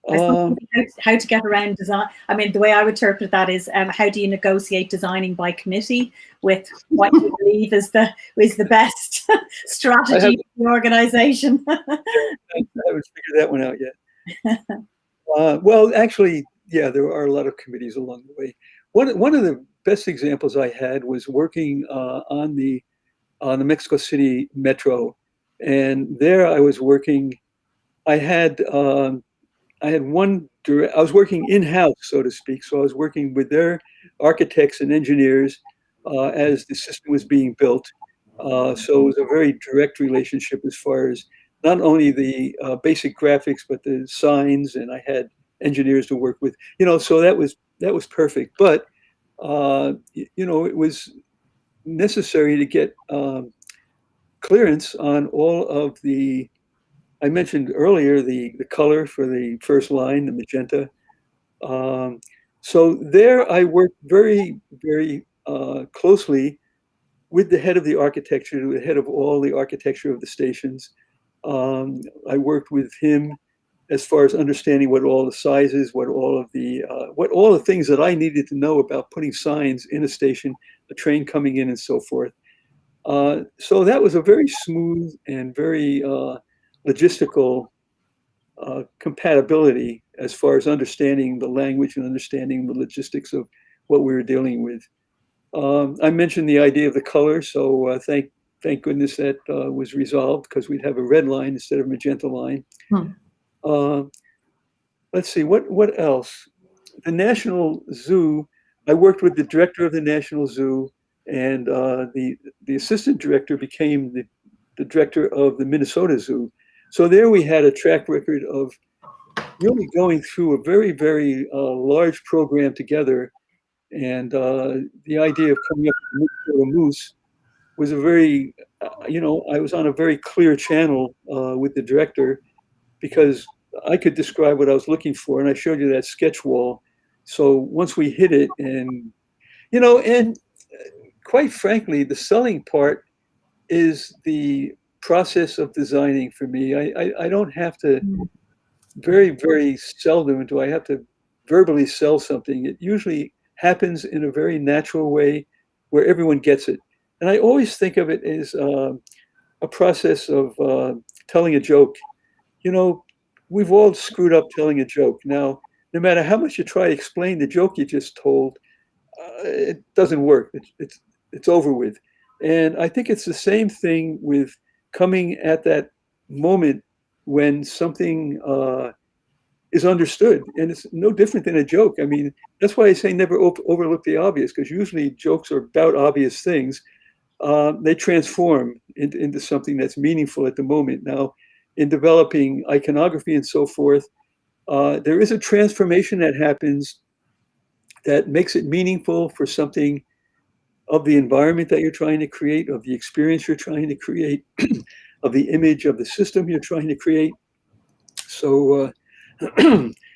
Speaker 2: I suppose how to get around design. I mean, the way I would interpret that is, how do you negotiate designing by committee with what you believe is the best strategy for the organisation?
Speaker 3: I haven't figured that one out yet. Well, actually, yeah, there are a lot of committees along the way. One of the best examples I had was working on the Mexico City Metro, and there I was working. I had I was working in-house, so to speak. So I was working with their architects and engineers as the system was being built. So it was a very direct relationship as far as not only the basic graphics, but the signs, and I had engineers to work with. So that was perfect. But it was necessary to get clearance on all of the. I mentioned earlier the color for the first line, the magenta. So there I worked very, very closely with the head of the architecture, the head of all the architecture of the stations. I worked with him as far as understanding what all the sizes, what all the things that I needed to know about putting signs in a station, a train coming in, and so forth. So that was a very smooth and very logistical compatibility as far as understanding the language and understanding the logistics of what we were dealing with. I mentioned the idea of the color, so thank goodness that was resolved, because we'd have a red line instead of magenta line. Let's see, what else? The National Zoo, I worked with the director of the National Zoo, and the assistant director became the director of the Minnesota Zoo. So there we had a track record of really going through a very, very large program together. And the idea of coming up with a moose was a very, I was on a very clear channel with the director, because I could describe what I was looking for, and I showed you that sketch wall. So once we hit it, and quite frankly, the selling part is the process of designing for me. I don't have to, very, very seldom do I have to verbally sell something. It usually happens in a very natural way where everyone gets it. And I always think of it as a process of telling a joke. We've all screwed up telling a joke. Now, no matter how much you try to explain the joke you just told, it doesn't work. It's over with. And I think it's the same thing with coming at that moment when something is understood, and it's no different than a joke. I mean, that's why I say never overlook the obvious, because usually jokes are about obvious things. They transform into something that's meaningful at the moment. Now, in developing iconography and so forth, there is a transformation that happens that makes it meaningful for something of the environment that you're trying to create, of the experience you're trying to create, of the image of the system you're trying to create. So,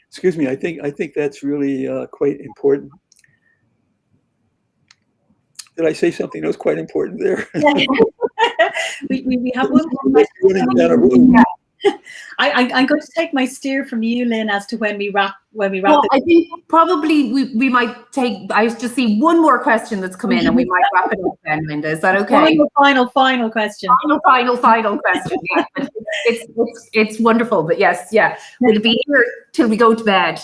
Speaker 3: excuse me, I think that's really quite important. Did I say something that was quite important there?
Speaker 2: we have one more question. I'm going to take my steer from you, Lynn, as to when we wrap.
Speaker 1: Well, I think probably we might take. I just see one more question that's come in, and we might wrap it up then, Linda. Is that okay?
Speaker 2: Final question.
Speaker 1: Final question. Yeah, it's wonderful, but yes, yeah, we'll be here till we go to bed.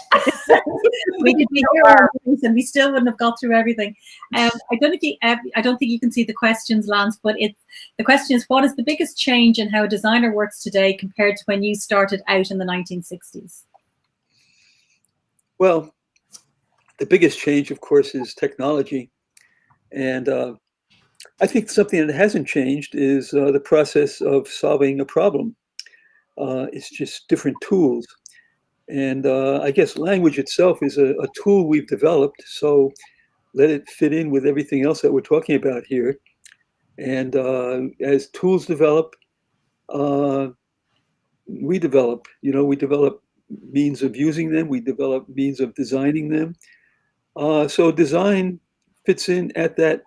Speaker 2: We could be here and we still wouldn't have got through everything. I don't think you can see the questions, Lance, but the question is, what is the biggest change in how a designer works today compared to when you started out in the 1960s?
Speaker 3: Well, the biggest change, of course, is technology. And I think something that hasn't changed is the process of solving a problem. It's just different tools. And I guess language itself is a tool we've developed. So let it fit in with everything else that we're talking about here. And as tools develop, we develop. We develop means of using them. We develop means of designing them. So design fits in at that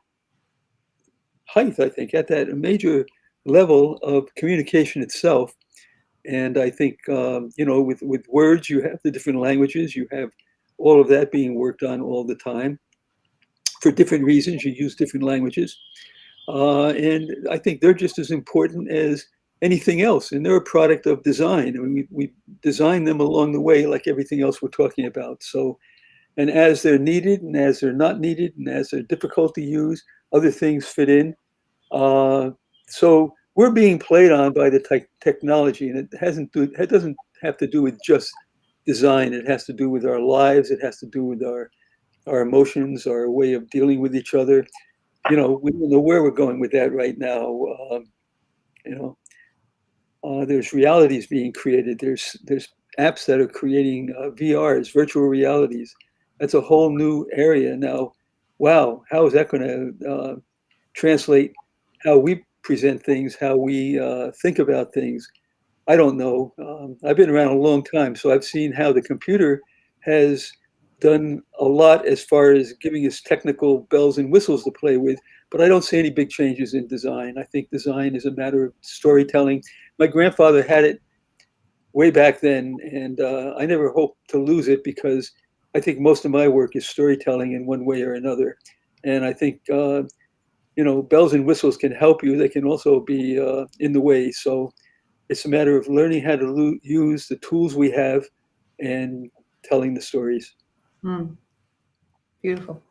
Speaker 3: height, I think, at that major level of communication itself. And I think, you know, with words, you have the different languages, you have all of that being worked on all the time. For different reasons, you use different languages. And I think they're just as important as anything else. And they're a product of design. I mean, we design them along the way, like everything else we're talking about. So, and as they're needed and as they're not needed and as they're difficult to use, other things fit in. So we're being played on by the technology, and it doesn't have to do with just design. It has to do with our lives. It has to do with our emotions, our way of dealing with each other. You know, we don't know where we're going with that right now. You know, there's realities being created. There's apps that are creating VRs, virtual realities. That's a whole new area now. Wow, how is that going to translate how we present things, how we think about things? I don't know. I've been around a long time, so I've seen how the computer has done a lot as far as giving us technical bells and whistles to play with, but I don't see any big changes in design. I think design is a matter of storytelling. My grandfather had it way back then, and I never hope to lose it because I think most of my work is storytelling in one way or another. And I think, you know, bells and whistles can help you. They can also be in the way. So it's a matter of learning how to use the tools we have and telling the stories.
Speaker 1: Beautiful.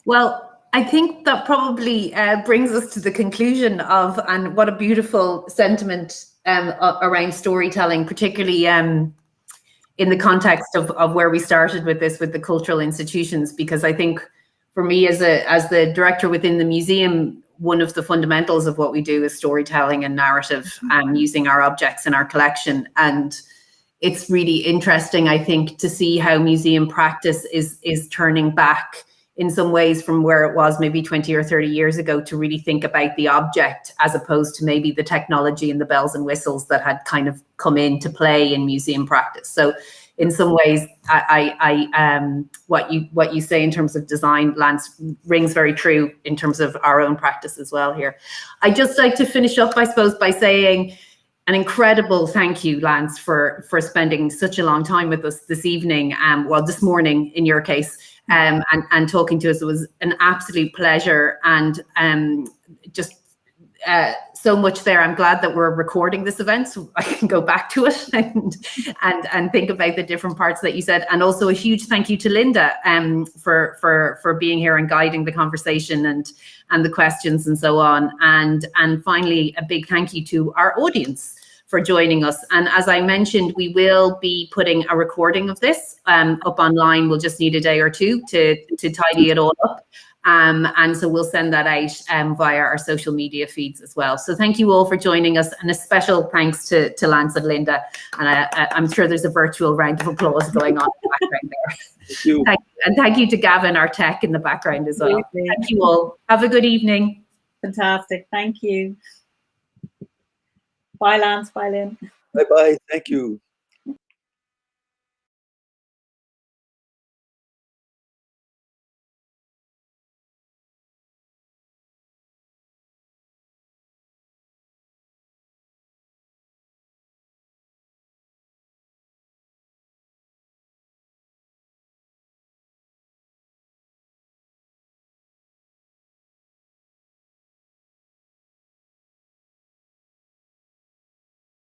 Speaker 1: Well, I think that probably brings us to the conclusion of, and what a beautiful sentiment around storytelling, particularly in the context of where we started with this, with the cultural institutions, because I think for me as the director within the museum, one of the fundamentals of what we do is storytelling and narrative, using our objects in our collection. And it's really interesting, I think, to see how museum practice is turning back in some ways from where it was maybe 20 or 30 years ago, to really think about the object as opposed to maybe the technology and the bells and whistles that had kind of come into play in museum practice. So in some ways, what you say in terms of design, Lance, rings very true in terms of our own practice as well here. I'd just like to finish up, I suppose, by saying an incredible thank you, Lance, for spending such a long time with us this evening, well, this morning in your case, and talking to us. It was an absolute pleasure, and just so much there. I'm glad that we're recording this event so I can go back to it and think about the different parts that you said. And also a huge thank you to Linda for being here and guiding the conversation and the questions and so on. And finally, a big thank you to our audience for joining us. And as I mentioned, we will be putting a recording of this up online. We'll just need a day or two to tidy it all up. And so we'll send that out via our social media feeds as well. So thank you all for joining us, and a special thanks to Lance and Linda. And I'm sure there's a virtual round of applause going on in the background there.
Speaker 3: Thank you.
Speaker 1: And thank you to Gavin, our tech, in the background as well. Thank you all. Have a good evening.
Speaker 2: Fantastic. Thank you. Bye, Lance. Bye, Lynn.
Speaker 3: Bye-bye. Thank you.